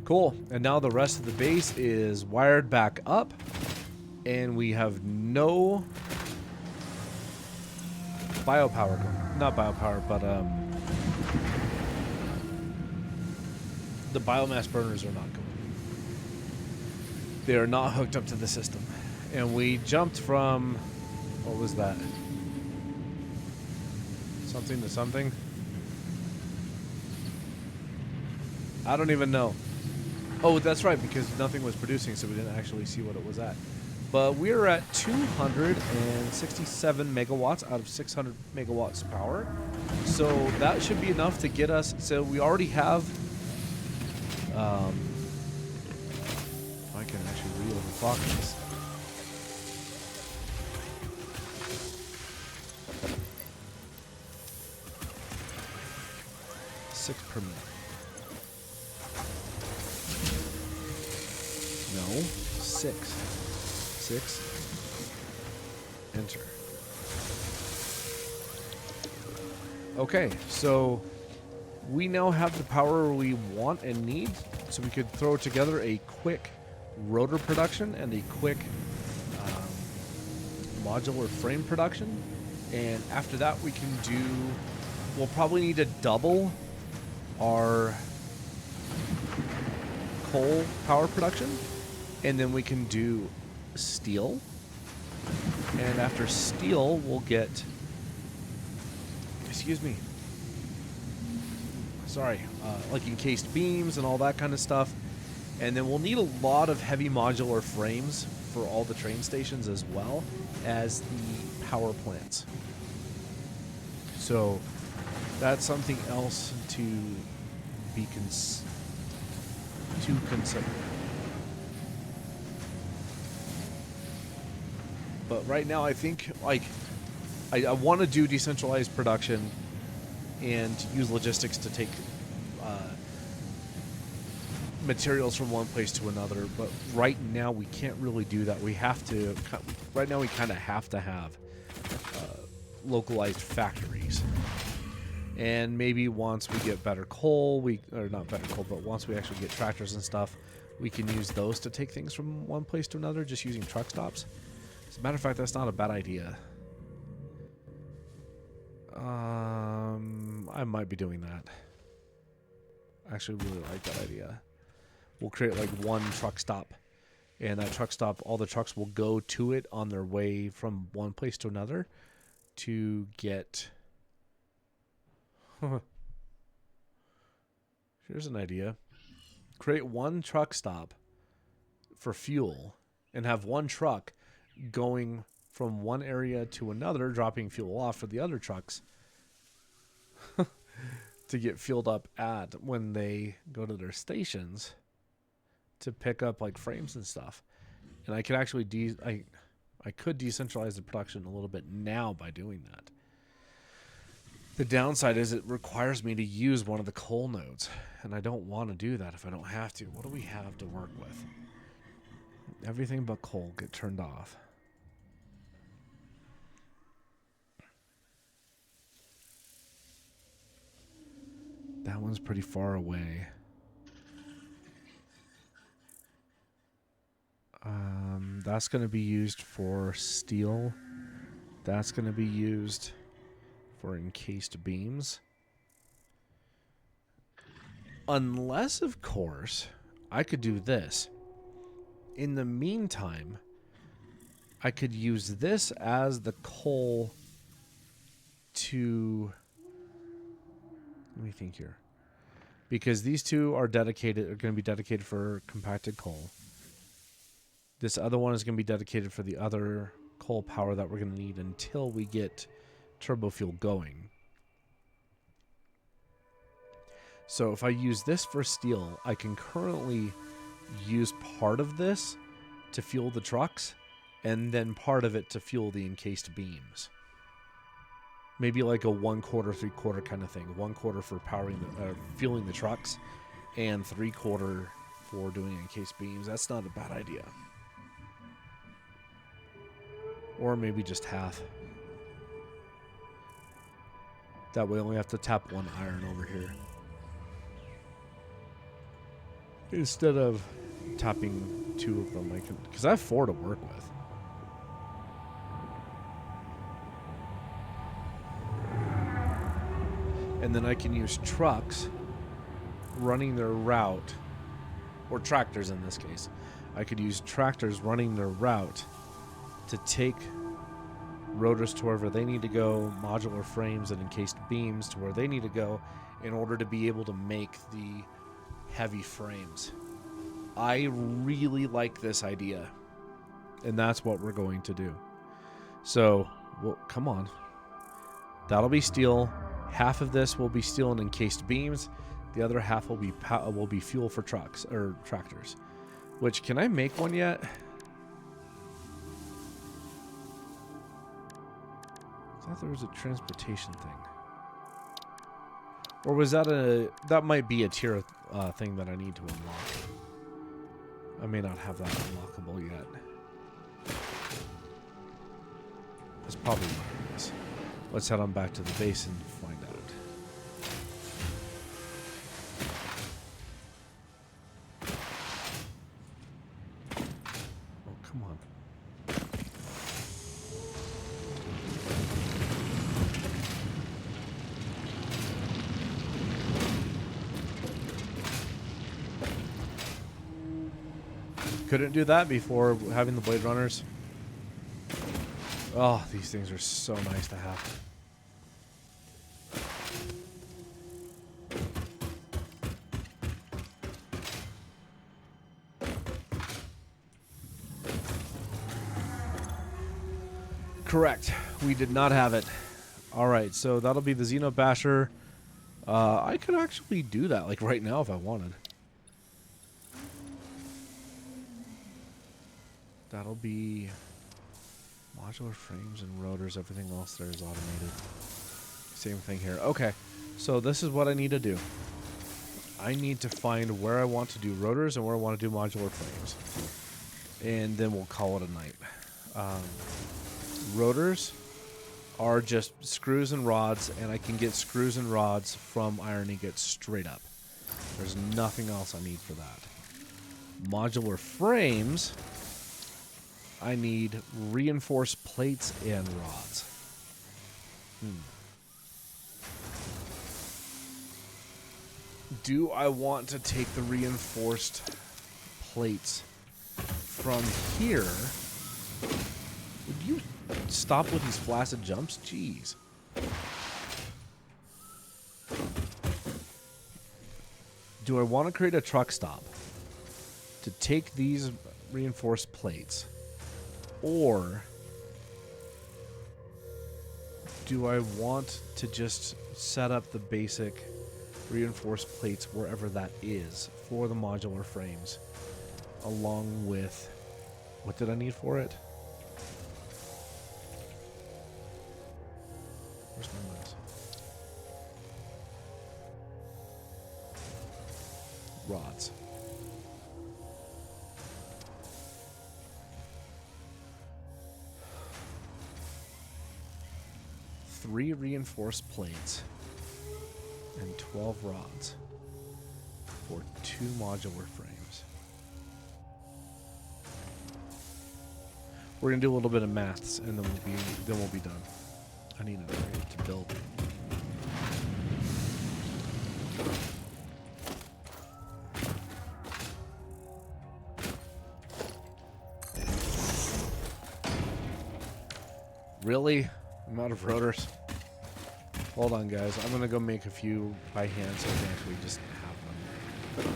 Cool. And now the rest of the base is wired back up, and we have no biopower going. Not biopower, but the biomass burners are not going. They are not hooked up to the system. And we jumped from, what was that? Something to something? I don't even know. Oh, that's right, because nothing was producing, so we didn't actually see what it was at. But we're at 267 megawatts out of 600 megawatts power. So that should be enough to get us. So we already have. I can actually re-overclock this. Six per minute. No, six. Enter. Okay, so we now have the power we want and need, so we could throw together a quick rotor production and a quick modular frame production. And after that, we can do. We'll probably need to double our coal power production, and then we can do steel. And after steel, we'll get. Excuse me. Sorry, like encased beams and all that kind of stuff. And then we'll need a lot of heavy modular frames for all the train stations as well as the power plants. So that's something else to be to consider. But right now, I think like I want to do decentralized production and use logistics to take materials from one place to another. But right now, we can't really do that. We have to. Right now, we kind of have to have localized factories. And maybe once we get better coal, or not better coal, but once we actually get tractors and stuff, we can use those to take things from one place to another, just using truck stops. As a matter of fact, that's not a bad idea. I might be doing that. I actually really like that idea. We'll create like one truck stop, and that truck stop, all the trucks will go to it on their way from one place to another to get. Here's an idea. Create one truck stop for fuel and have one truck going from one area to another, dropping fuel off for the other trucks to get fueled up at when they go to their stations to pick up like frames and stuff. And I could actually I could decentralize the production a little bit now by doing that. The downside is it requires me to use one of the coal nodes, and I don't want to do that if I don't have to. What do we have to work with? Everything but coal get turned off. That one's pretty far away. That's going to be used for steel. That's going to be used for encased beams. Unless, of course, I could do this. In the meantime, I could use this as the coal to... Let me think here. Because these two are going to be dedicated for compacted coal. This other one is going to be dedicated for the other coal power that we're going to need until we get turbo fuel going. So if I use this for steel, I can currently use part of this to fuel the trucks and then part of it to fuel the encased beams. Maybe like a 1/4, 3/4 kind of thing. 1/4 for fueling the trucks and 3/4 for doing encased beams. That's not a bad idea. Or maybe just half. That way I only have to tap one iron over here. Instead of tapping two of them, because I have 4 to work with. And then I can use trucks running their route, or tractors in this case. I could use tractors running their route to take rotors to wherever they need to go, modular frames and encased beams to where they need to go in order to be able to make the heavy frames. I really like this idea. And that's what we're going to do. So, well, come on. That'll be steel. Half of this will be steel and encased beams. The other half will be fuel for trucks or tractors. Which, can I make one yet? I thought there was a transportation thing. Or was that that might be a tier thing that I need to unlock. I may not have that unlockable yet. That's probably what it is. Let's head on back to the base and find out. Oh, come on. Couldn't do that before having the Blade Runners. Oh, these things are so nice to have. Correct. We did not have it. Alright, so that'll be the Xeno Basher. I could actually do that, like, right now if I wanted. That'll be modular frames and rotors. Everything else there is automated. Same thing here. Okay, so this is what I need to do. I need to find where I want to do rotors and where I want to do modular frames. And then we'll call it a night. Rotors are just screws and rods, and I can get screws and rods from iron ingots straight up. There's nothing else I need for that. Modular frames, I need reinforced plates and rods. Do I want to take the reinforced plates from here? Would you stop with these flaccid jumps? Jeez. Do I want to create a truck stop to take these reinforced plates? Or do I want to just set up the basic reinforced plates wherever that is for the modular frames, along with, what did I need for it? Where's my mouse? Rods. Three reinforced plates and 12 rods for 2 modular frames. We're gonna do a little bit of maths, and then we'll be done. I need a crate to build. Really? I'm out of rotors. Hold on, guys. I'm gonna go make a few by hand so I can actually just have them.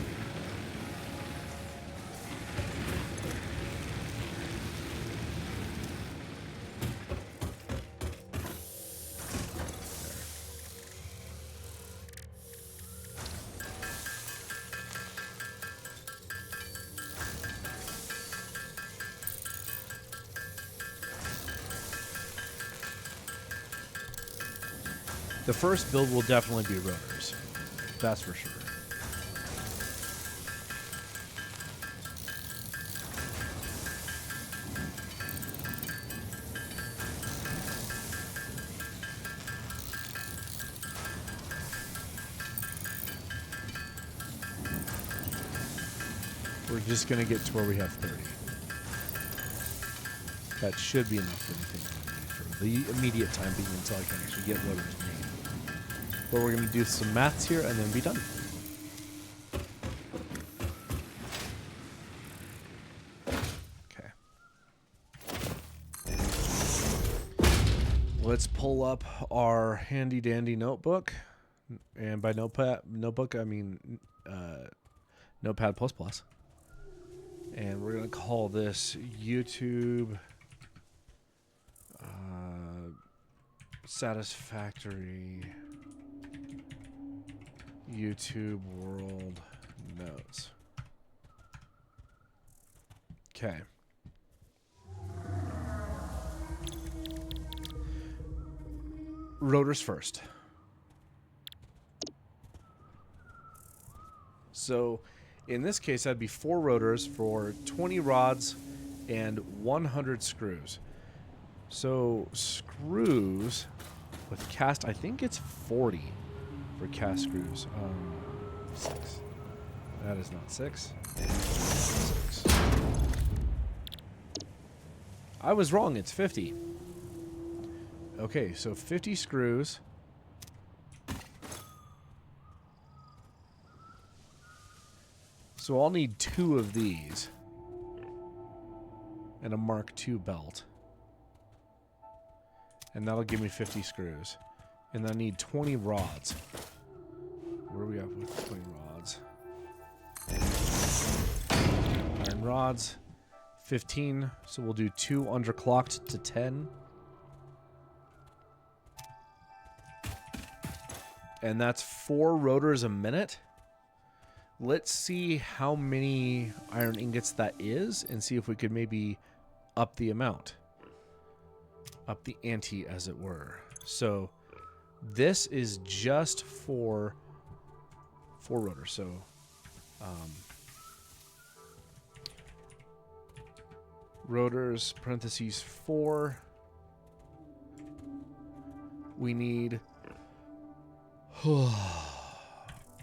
The first build will definitely be rotors. That's for sure. We're just going to get to where we have 30. That should be enough for anything I need for the immediate time being until I can actually get rotors made. But we're going to do some maths here and then be done. Okay. Let's pull up our handy dandy notebook. And by notebook, I mean Notepad++. And we're going to call this YouTube Satisfactory YouTube World Notes. Okay. Rotors first. So in this case, that'd be 4 rotors for 20 rods and 100 screws. So screws with cast, I think it's 40 for cast screws. 6. That is not 6. 6. I was wrong. It's 50. Okay, so 50 screws. So I'll need 2 of these. And a Mark II belt. And that'll give me 50 screws. And I need 20 rods. Where are we at with 20 rods? Iron rods. 15. So we'll do 2 underclocked to 10. And that's 4 rotors a minute. Let's see how many iron ingots that is and see if we could maybe up the amount. Up the ante, as it were. So this is just for 4 rotors. So rotors, parentheses 4. We need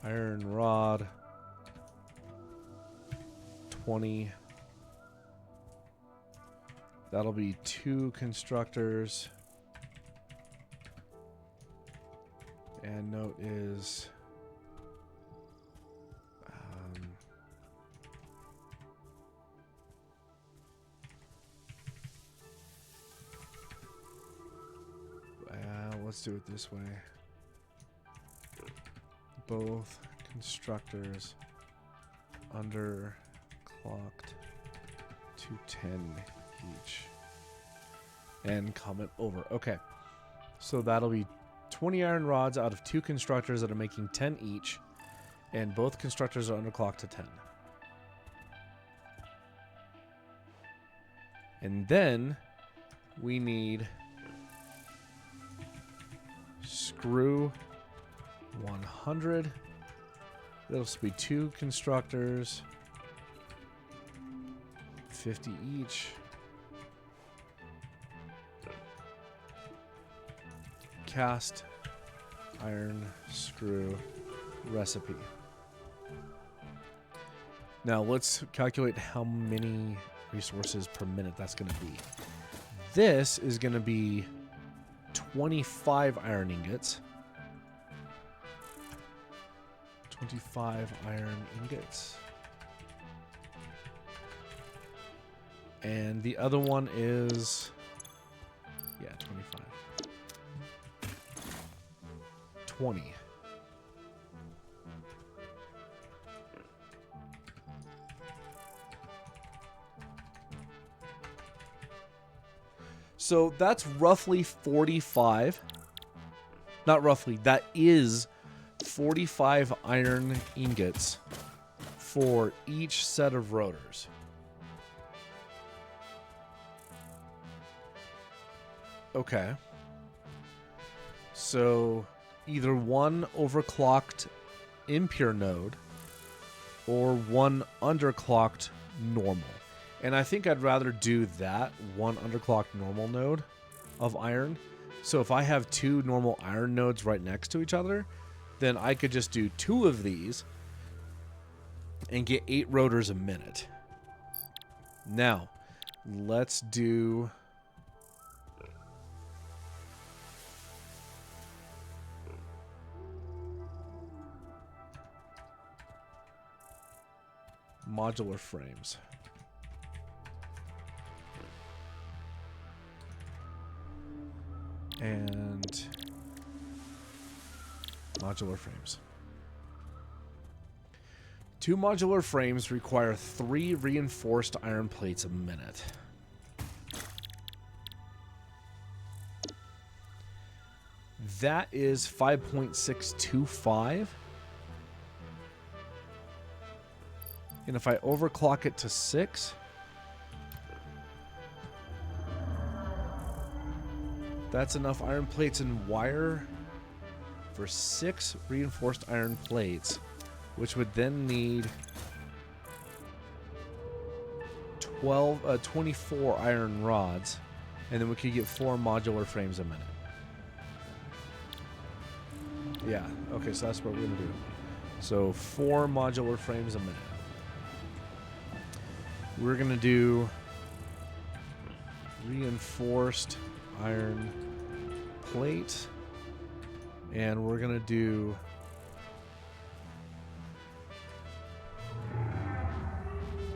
iron rod 20. That'll be 2 constructors. And note is let's do it this way. Both constructors underclocked to 10 each. And comment over. Okay. So that'll be 20 iron rods out of 2 constructors that are making 10 each. And both constructors are underclocked to 10. And then we need screw 100. That'll be 2 constructors, 50 each. Cast iron screw recipe. Now let's calculate how many resources per minute that's going to be. This is going to be 25 iron ingots. 25 iron ingots. And the other one is, yeah, 25. 20. So that's roughly 45. Not roughly, that is 45 iron ingots for each set of rotors. Okay. So either one overclocked impure node or one underclocked normal. And I think I'd rather do that one underclocked normal node of iron. So if I have 2 normal iron nodes right next to each other, then I could just do 2 of these and get 8 rotors a minute. Now, let's do modular frames. And modular frames. 2 modular frames require 3 reinforced iron plates a minute. That is 5.625. And if I overclock it to 6, that's enough iron plates and wire for 6 reinforced iron plates, which would then need 24 iron rods, and then we could get 4 modular frames a minute. Yeah, okay, so that's what we're going to do. So 4 modular frames a minute. We're going to do reinforced iron plate, and we're going to do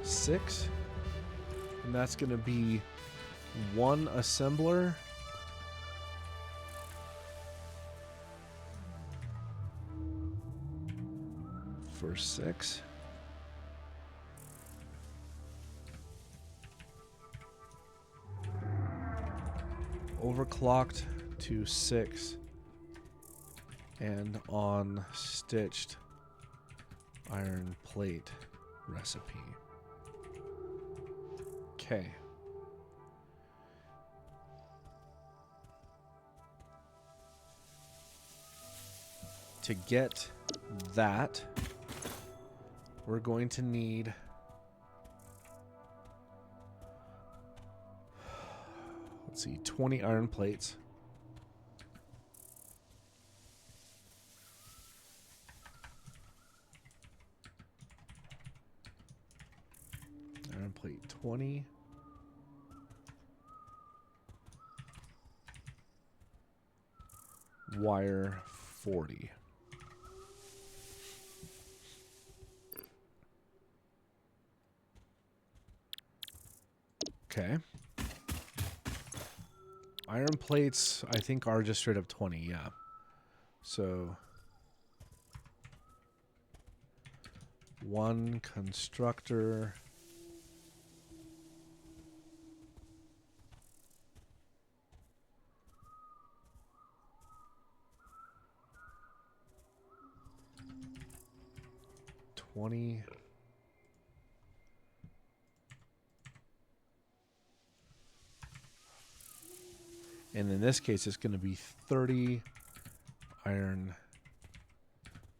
six, and that's going to be 1 assembler for 6. Overclocked to 6 and on stitched iron plate recipe. Okay. To get that, we're going to need let's see, 20 iron plates. Iron plate 20. Wire 40. Okay. Iron plates, I think, are just straight up 20, yeah. So 1 constructor. $20. And in this case, it's going to be 30 iron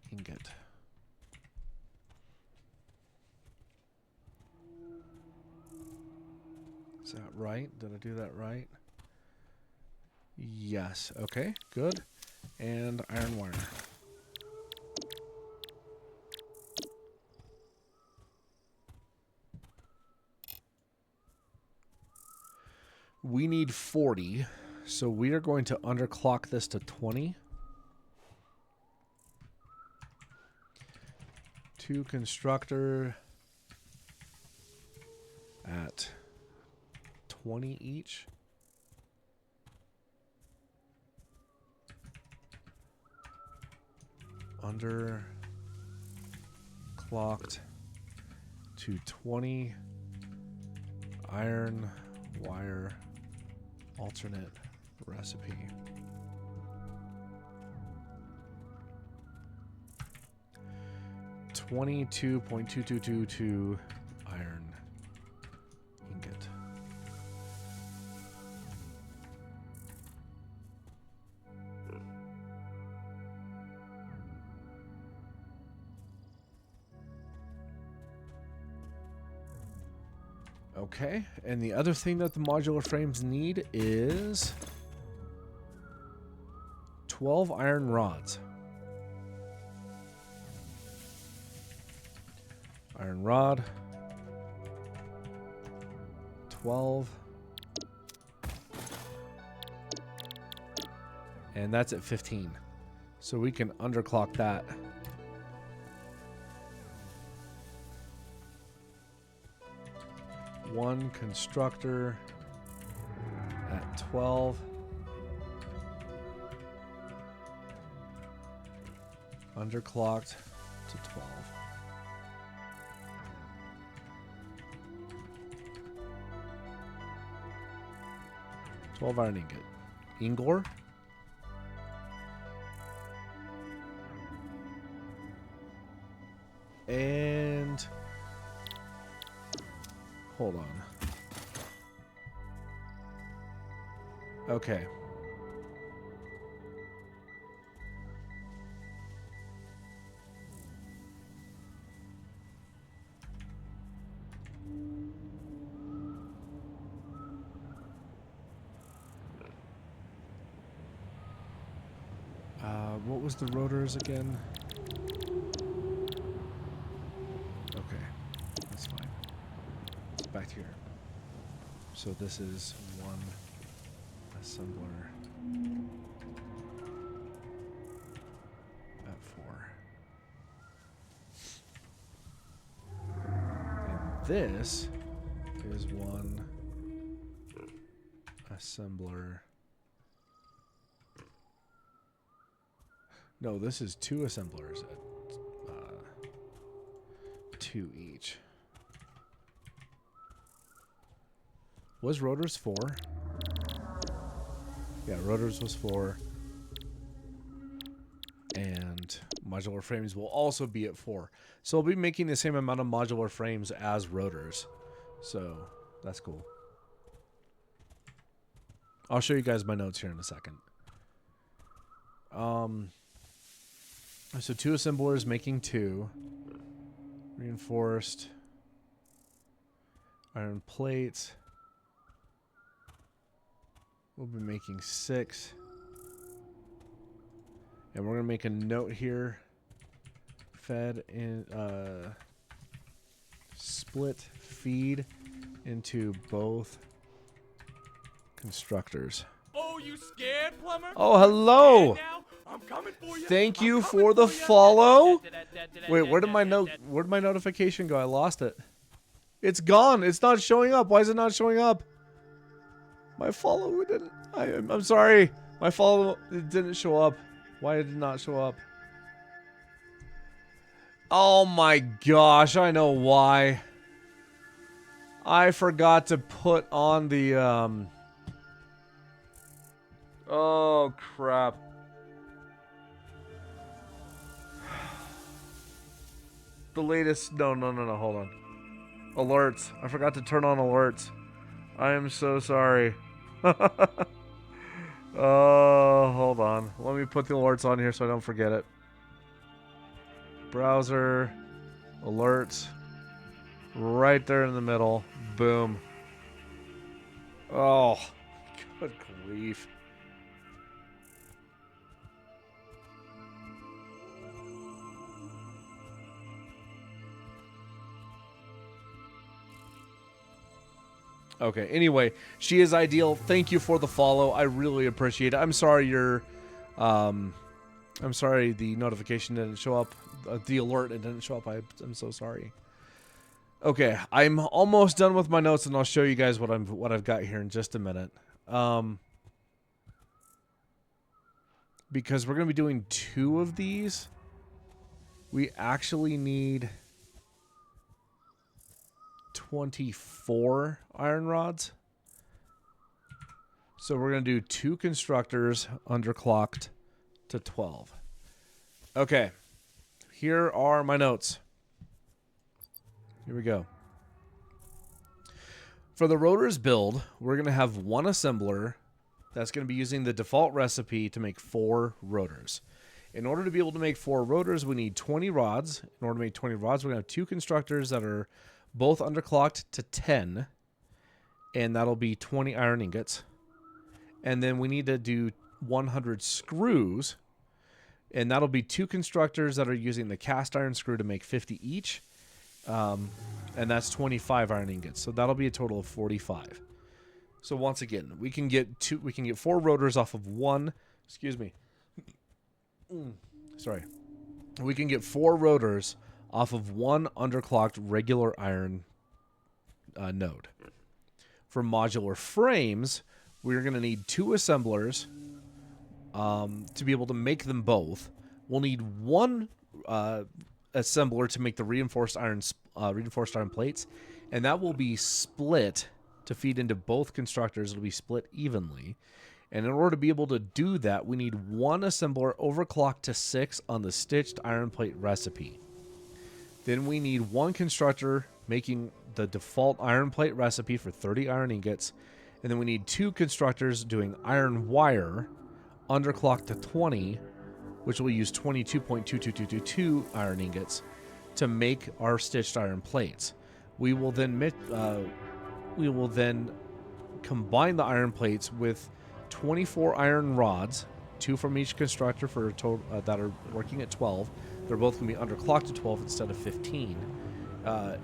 ingot. Is that right? Did I do that right? Yes. Okay, good. And iron wire. We need 40, so we are going to underclock this to 20. 2 constructor at 20 each. Underclocked to 20 iron wire alternate recipe. $22.2222 iron ingot. Okay, and the other thing that the modular frames need is 12 iron rods. Iron rod. 12. And that's at 15. So we can underclock that. One constructor at 12. Underclocked to 12. 12 iron ingot. Ingor. And hold on. Okay. What was the rotors again? Okay, that's fine. Back here. So this is one assembler at 4. And this is one assembler. No, this is 2 assemblers at 2 each. Was rotors 4? Yeah, rotors was 4. And modular frames will also be at 4. So we'll be making the same amount of modular frames as rotors. So that's cool. I'll show you guys my notes here in a second. So 2 assemblers making 2. Reinforced iron plates. We'll be making 6. And we're going to make a note here. Fed in, split feed into both constructors. Oh, you scared, plumber? Oh, hello. I'm coming for you. Thank you for the follow. Wait, where did my notification go? I lost it. It's gone. It's not showing up. Why is it not showing up? My follow didn't. I'm sorry. My follow didn't show up. Why did it not show up? Oh my gosh, I know why. I forgot to put on the oh crap. The latest no, hold on. Alerts. I forgot to turn on alerts. I am so sorry. Oh, hold on. Let me put the alerts on here so I don't forget it. Browser, alerts, right there in the middle. Boom. Oh, good grief. Okay, anyway, she is ideal. Thank you for the follow. I really appreciate it. I'm sorry I'm sorry the notification didn't show up. The alert, it didn't show up. I'm so sorry. Okay, I'm almost done with my notes, and I'll show you guys what I've got here in just a minute. Because we're going to be doing 2 of these, we actually need 24 iron rods. So we're going to do 2 constructors underclocked to 12. Okay. Here are my notes. Here we go. For the rotors build, we're going to have 1 assembler that's going to be using the default recipe to make 4 rotors. In order to be able to make 4 rotors, we need 20 rods. In order to make 20 rods, we're going to have 2 constructors that are both underclocked to 10, and that'll be 20 iron ingots. And then we need to do 100 screws, and that'll be 2 constructors that are using the cast iron screw to make 50 each, and that's 25 iron ingots. So that'll be a total of 45. So once again, we can get 4 rotors off of 1. Excuse me. Sorry. We can get 4 rotors off of 1 underclocked regular iron node. For modular frames, we're going to need 2 assemblers to be able to make them both. We'll need 1 assembler to make the reinforced iron plates, and that will be split to feed into both constructors. It'll be split evenly. And in order to be able to do that, we need one assembler overclocked to 6 on the stitched iron plate recipe. Then we need one constructor making the default iron plate recipe for 30 iron ingots. And then we need 2 constructors doing iron wire underclocked to 20, which will use 22.22222 iron ingots to make our stitched iron plates. We will then combine the iron plates with 24 iron rods, 2 from each constructor for a total that are working at 12. They're both going to be underclocked to 12 instead of 15,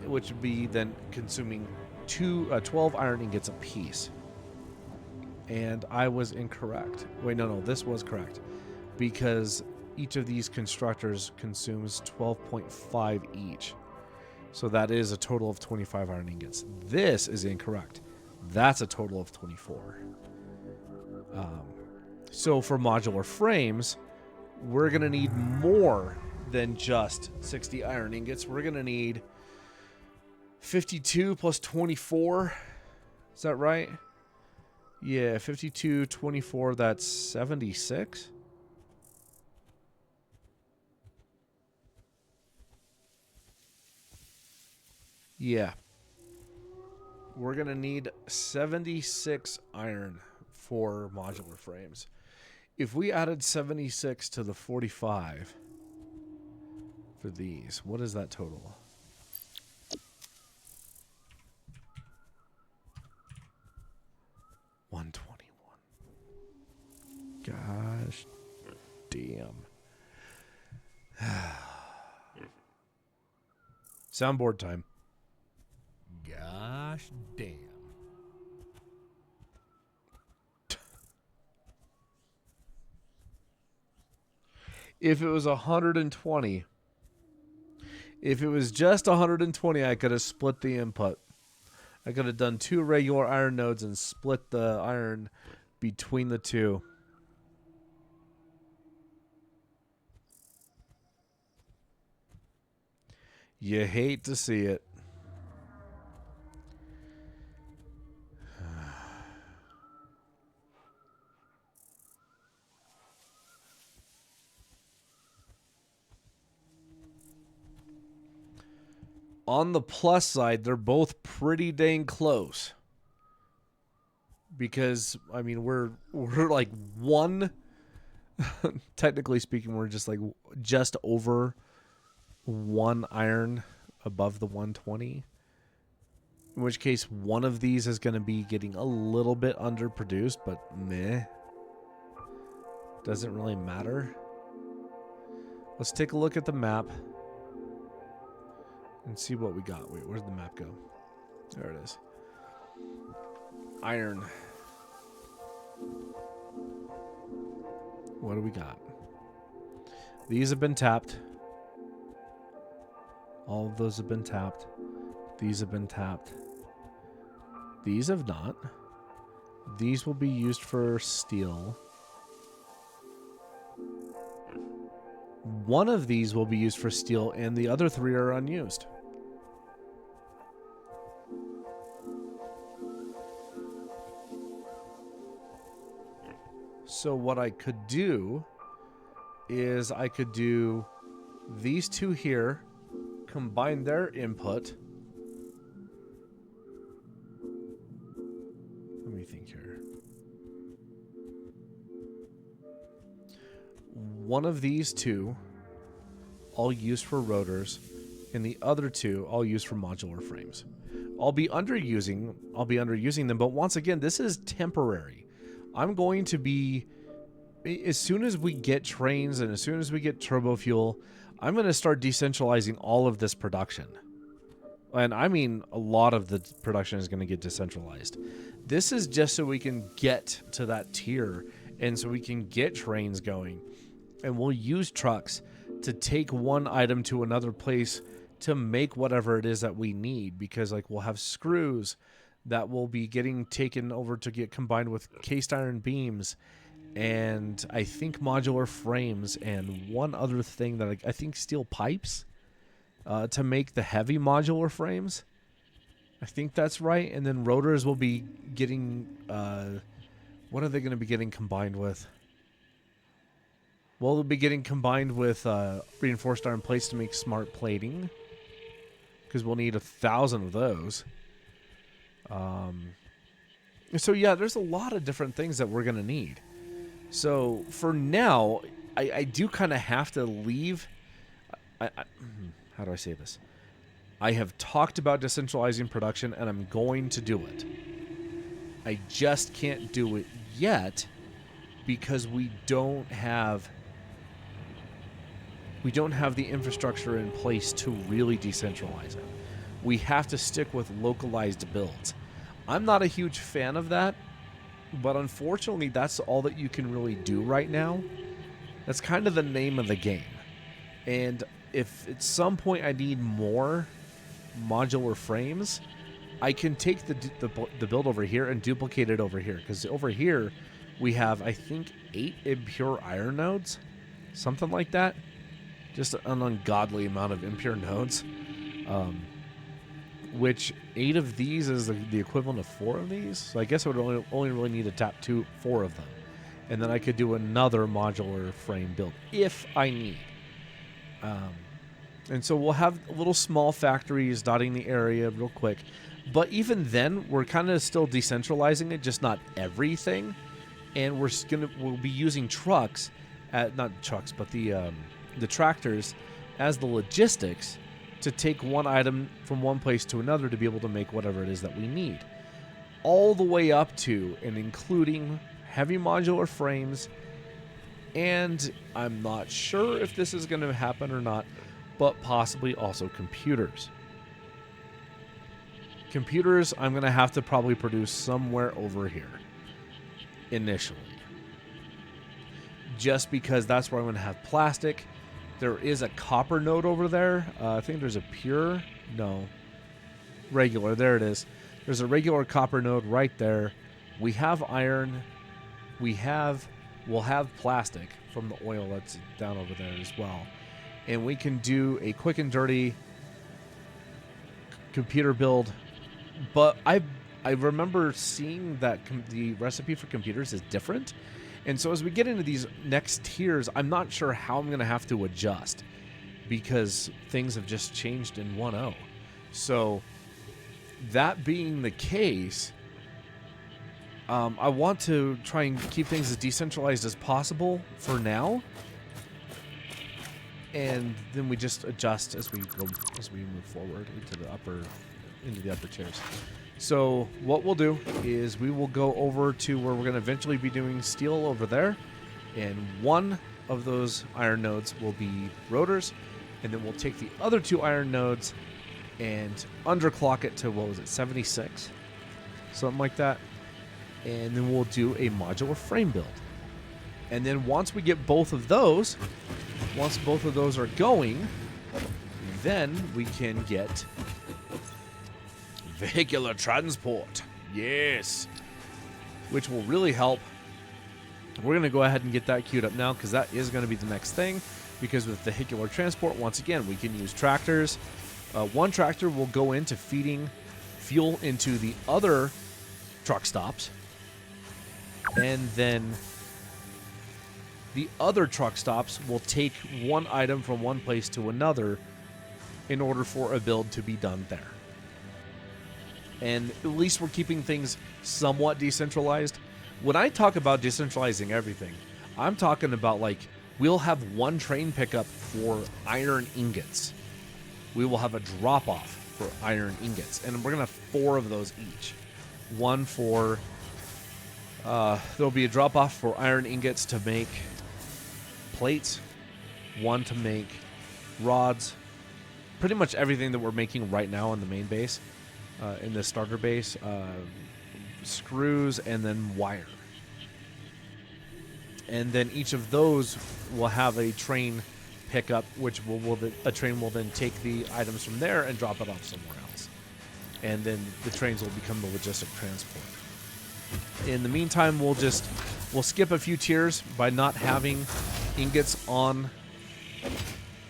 which would be then consuming 12 iron ingots apiece. And I was incorrect. Wait, no, this was correct, because each of these constructors consumes 12.5 each. So that is a total of 25 iron ingots. This is incorrect. That's a total of 24. So for modular frames, we're going to need more than just 60 iron ingots. We're going to need 52 plus 24. Is that right? Yeah, 52, 24, that's 76. Yeah. We're going to need 76 iron for modular frames. If we added 76 to the 45 for these, what is that total? $121. Gosh damn. Soundboard time. Gosh damn. If it was 120, if it was just 120, I could have split the input. I could have done 2 regular iron nodes and split the iron between the 2. You hate to see it. On the plus side, they're both pretty dang close. Because, I mean, we're like one, technically speaking, we're just over 1 iron above the 120. In which case, one of these is going to be getting a little bit underproduced, but meh. Doesn't really matter. Let's take a look at the map and see what we got. Wait, where'd the map go? There it is. Iron. What do we got? These have been tapped. All of those have been tapped. These have been tapped. These have not. These will be used for steel. One of these will be used for steel, and the other 3 are unused. So what I could do is I could do these 2 here, combine their input. Let me think here. One of these 2 I'll use for rotors, and the other 2 I'll use for modular frames. I'll be underusing them, but once again, this is temporary. I'm going to be, as soon as we get trains and as soon as we get turbo fuel, I'm going to start decentralizing all of this production. And I mean, a lot of the production is going to get decentralized. This is just so we can get to that tier and so we can get trains going. And we'll use trucks to take one item to another place to make whatever it is that we need, because like we'll have screws that will be getting taken over to get combined with cast iron beams, and I think modular frames, and one other thing that I think steel pipes to make the heavy modular frames. I think that's right. And then rotors will be getting, what are they going to be getting combined with? Well, they'll be getting combined with reinforced iron plates to make smart plating, because we'll need 1,000 of those. So yeah, there's a lot of different things that we're going to need. So for now, I do kind of have to leave. How do I say this? I have talked about decentralizing production, and I'm going to do it. I just can't do it yet because we don't have the infrastructure in place to really decentralize it. We have to stick with localized builds. I'm not a huge fan of that, but unfortunately that's all that you can really do right now. That's kind of the name of the game. And if at some point I need more modular frames, I can take the build over here and duplicate it over here, because over here we have, I think, 8 impure iron nodes, something like that. Just an ungodly amount of impure nodes, which 8 of these is the equivalent of 4 of these. So I guess I would only really need to tap 4 of them, and then I could do another modular frame build if I need. And so we'll have little small factories dotting the area real quick. But even then, we're kind of still decentralizing it, just not everything. And we'll be using trucks, not trucks, but the tractors as the logistics to take one item from one place to another to be able to make whatever it is that we need. All the way up to and including heavy modular frames. And I'm not sure if this is going to happen or not, but possibly also computers. Computers, I'm going to have to probably produce somewhere over here initially. Just because that's where I'm going to have plastic. There is a copper node over there. I think there's a pure. No. Regular. There it is. There's a regular copper node right there. We have iron. We'll have plastic from the oil that's down over there as well. And we can do a quick and dirty computer build. But I remember seeing that the recipe for computers is different. And so as we get into these next tiers, I'm not sure how I'm going to have to adjust, because things have just changed in 1.0. So that being the case, I want to try and keep things as decentralized as possible for now. And then we just adjust as we move forward into the upper tiers. So what we'll do is we will go over to where we're going to eventually be doing steel over there, and one of those iron nodes will be rotors, and then we'll take the other 2 iron nodes and underclock it to, what was it, 76? Something like that. And then we'll do a modular frame build. And then once we get both of those are going, then we can get vehicular transport. Yes. Which will really help. We're going to go ahead and get that queued up now, because that is going to be the next thing. Because with vehicular transport, once again, we can use tractors. One tractor will go into feeding fuel into the other truck stops. And then the other truck stops will take one item from one place to another in order for a build to be done there. And at least we're keeping things somewhat decentralized. When I talk about decentralizing everything, I'm talking about, like, we'll have one train pickup for iron ingots. We will have a drop-off for iron ingots. And we're going to have 4 of those each. One for... there'll be a drop-off for iron ingots to make plates. One to make rods. Pretty much everything that we're making right now in the main base. In the starter base. Screws and then wire. And then each of those will have a train pickup, which a train will then take the items from there and drop it off somewhere else. And then the trains will become the logistic transport. In the meantime, we'll skip a few tiers by not having ingots on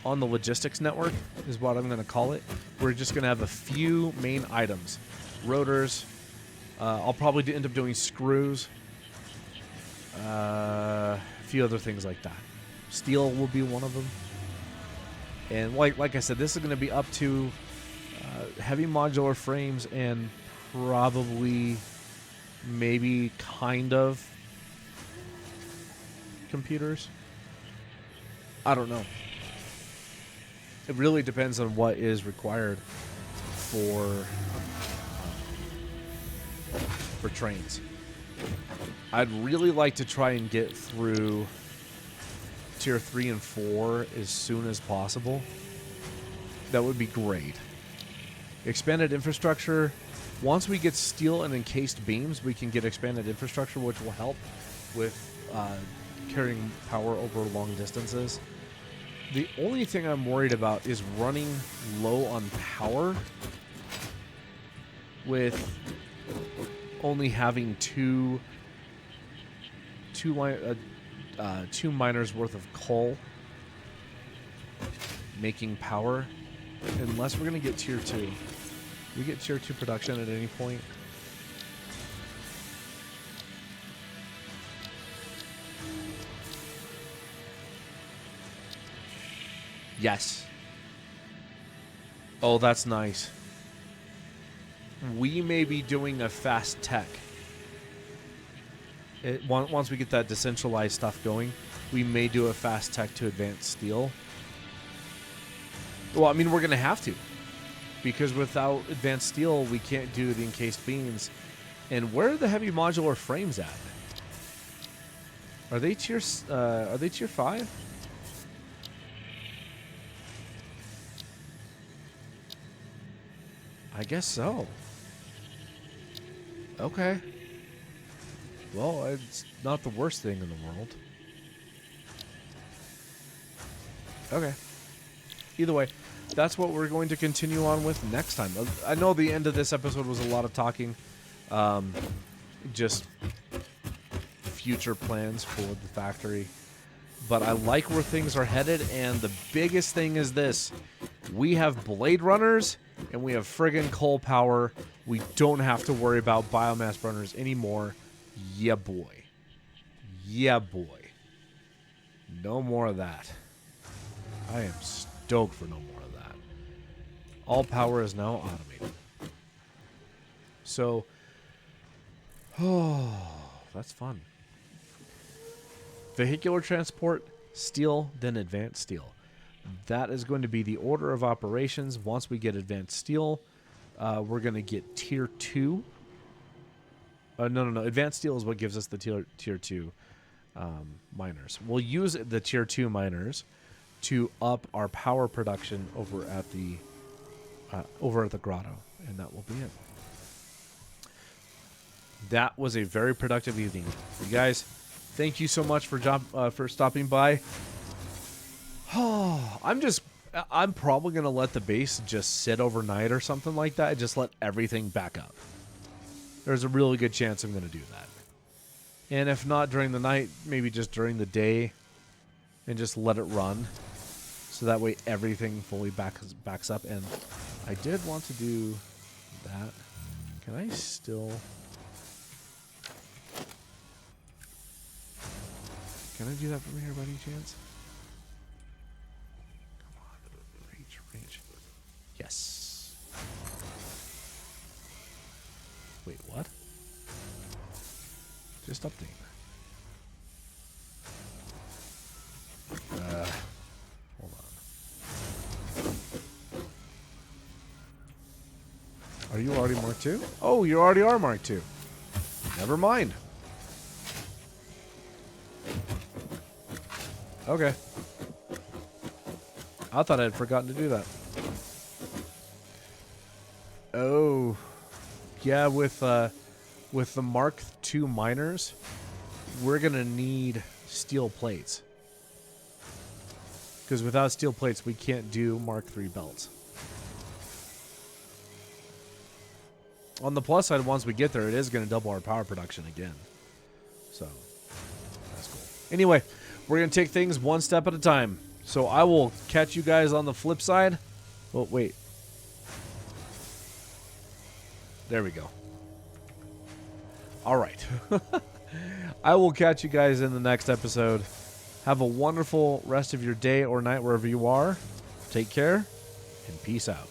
the logistics network, is what I'm going to call it. We're just going to have a few main items. rotors. I'll probably end up doing screws. A few other things like that. Steel will be one of them. And like I said, this is going to be up to heavy modular frames and probably maybe kind of computers. I don't know. It really depends on what is required for trains. I'd really like to try and get through tier 3 and 4 as soon as possible. That would be great. Expanded infrastructure. Once we get steel and encased beams, we can get expanded infrastructure, which will help with carrying power over long distances. The only thing I'm worried about is running low on power with only having two miners worth of coal making power, unless we're going to get tier 2. We get tier 2 production at any point. Yes. Oh, that's nice. We may be doing a fast tech. Once we get that decentralized stuff going, we may do a fast tech to advanced steel. Well, I mean, we're going to have to. Because without advanced steel, we can't do the encased beams. And where are the heavy modular frames at? Are they tier 5? I guess so. Okay. Well, it's not the worst thing in the world. Okay. Either way, that's what we're going to continue on with next time. I know the end of this episode was a lot of talking. Just future plans for the factory. But I like where things are headed, and the biggest thing is this. We have Blade Runners, and we have friggin' coal power. We don't have to worry about biomass burners anymore. Yeah, boy. Yeah, boy. No more of that. I am stoked for no more of that. All power is now automated. So, oh, that's fun. Vehicular transport, steel, then advanced steel. That is going to be the order of operations. Once we get advanced steel, we're going to get tier 2. No. Advanced steel is what gives us the tier 2 miners. We'll use the tier 2 miners to up our power production over at the grotto, and that will be it. That was a very productive evening, you guys. Thank you so much for stopping by. Oh, I'm probably gonna let the base just sit overnight or something like that, and just let everything back up. There's a really good chance I'm gonna do that. And if not during the night, maybe just during the day, and just let it run, so that way everything fully backs up. And I did want to do that. Can I still? Can I do that from here by any chance? Come on. Reach. Yes. Wait, what? Just update. Hold on. Are you already Mark 2? Oh, you already are Mark 2. Never mind. Okay. I thought I had forgotten to do that. Oh. Yeah, with the Mark II miners, we're going to need steel plates. Because without steel plates, we can't do Mark III belts. On the plus side, once we get there, it is going to double our power production again. So, that's cool. Anyway, we're going to take things one step at a time. So I will catch you guys on the flip side. Oh, wait. There we go. All right. I will catch you guys in the next episode. Have a wonderful rest of your day or night wherever you are. Take care, and peace out.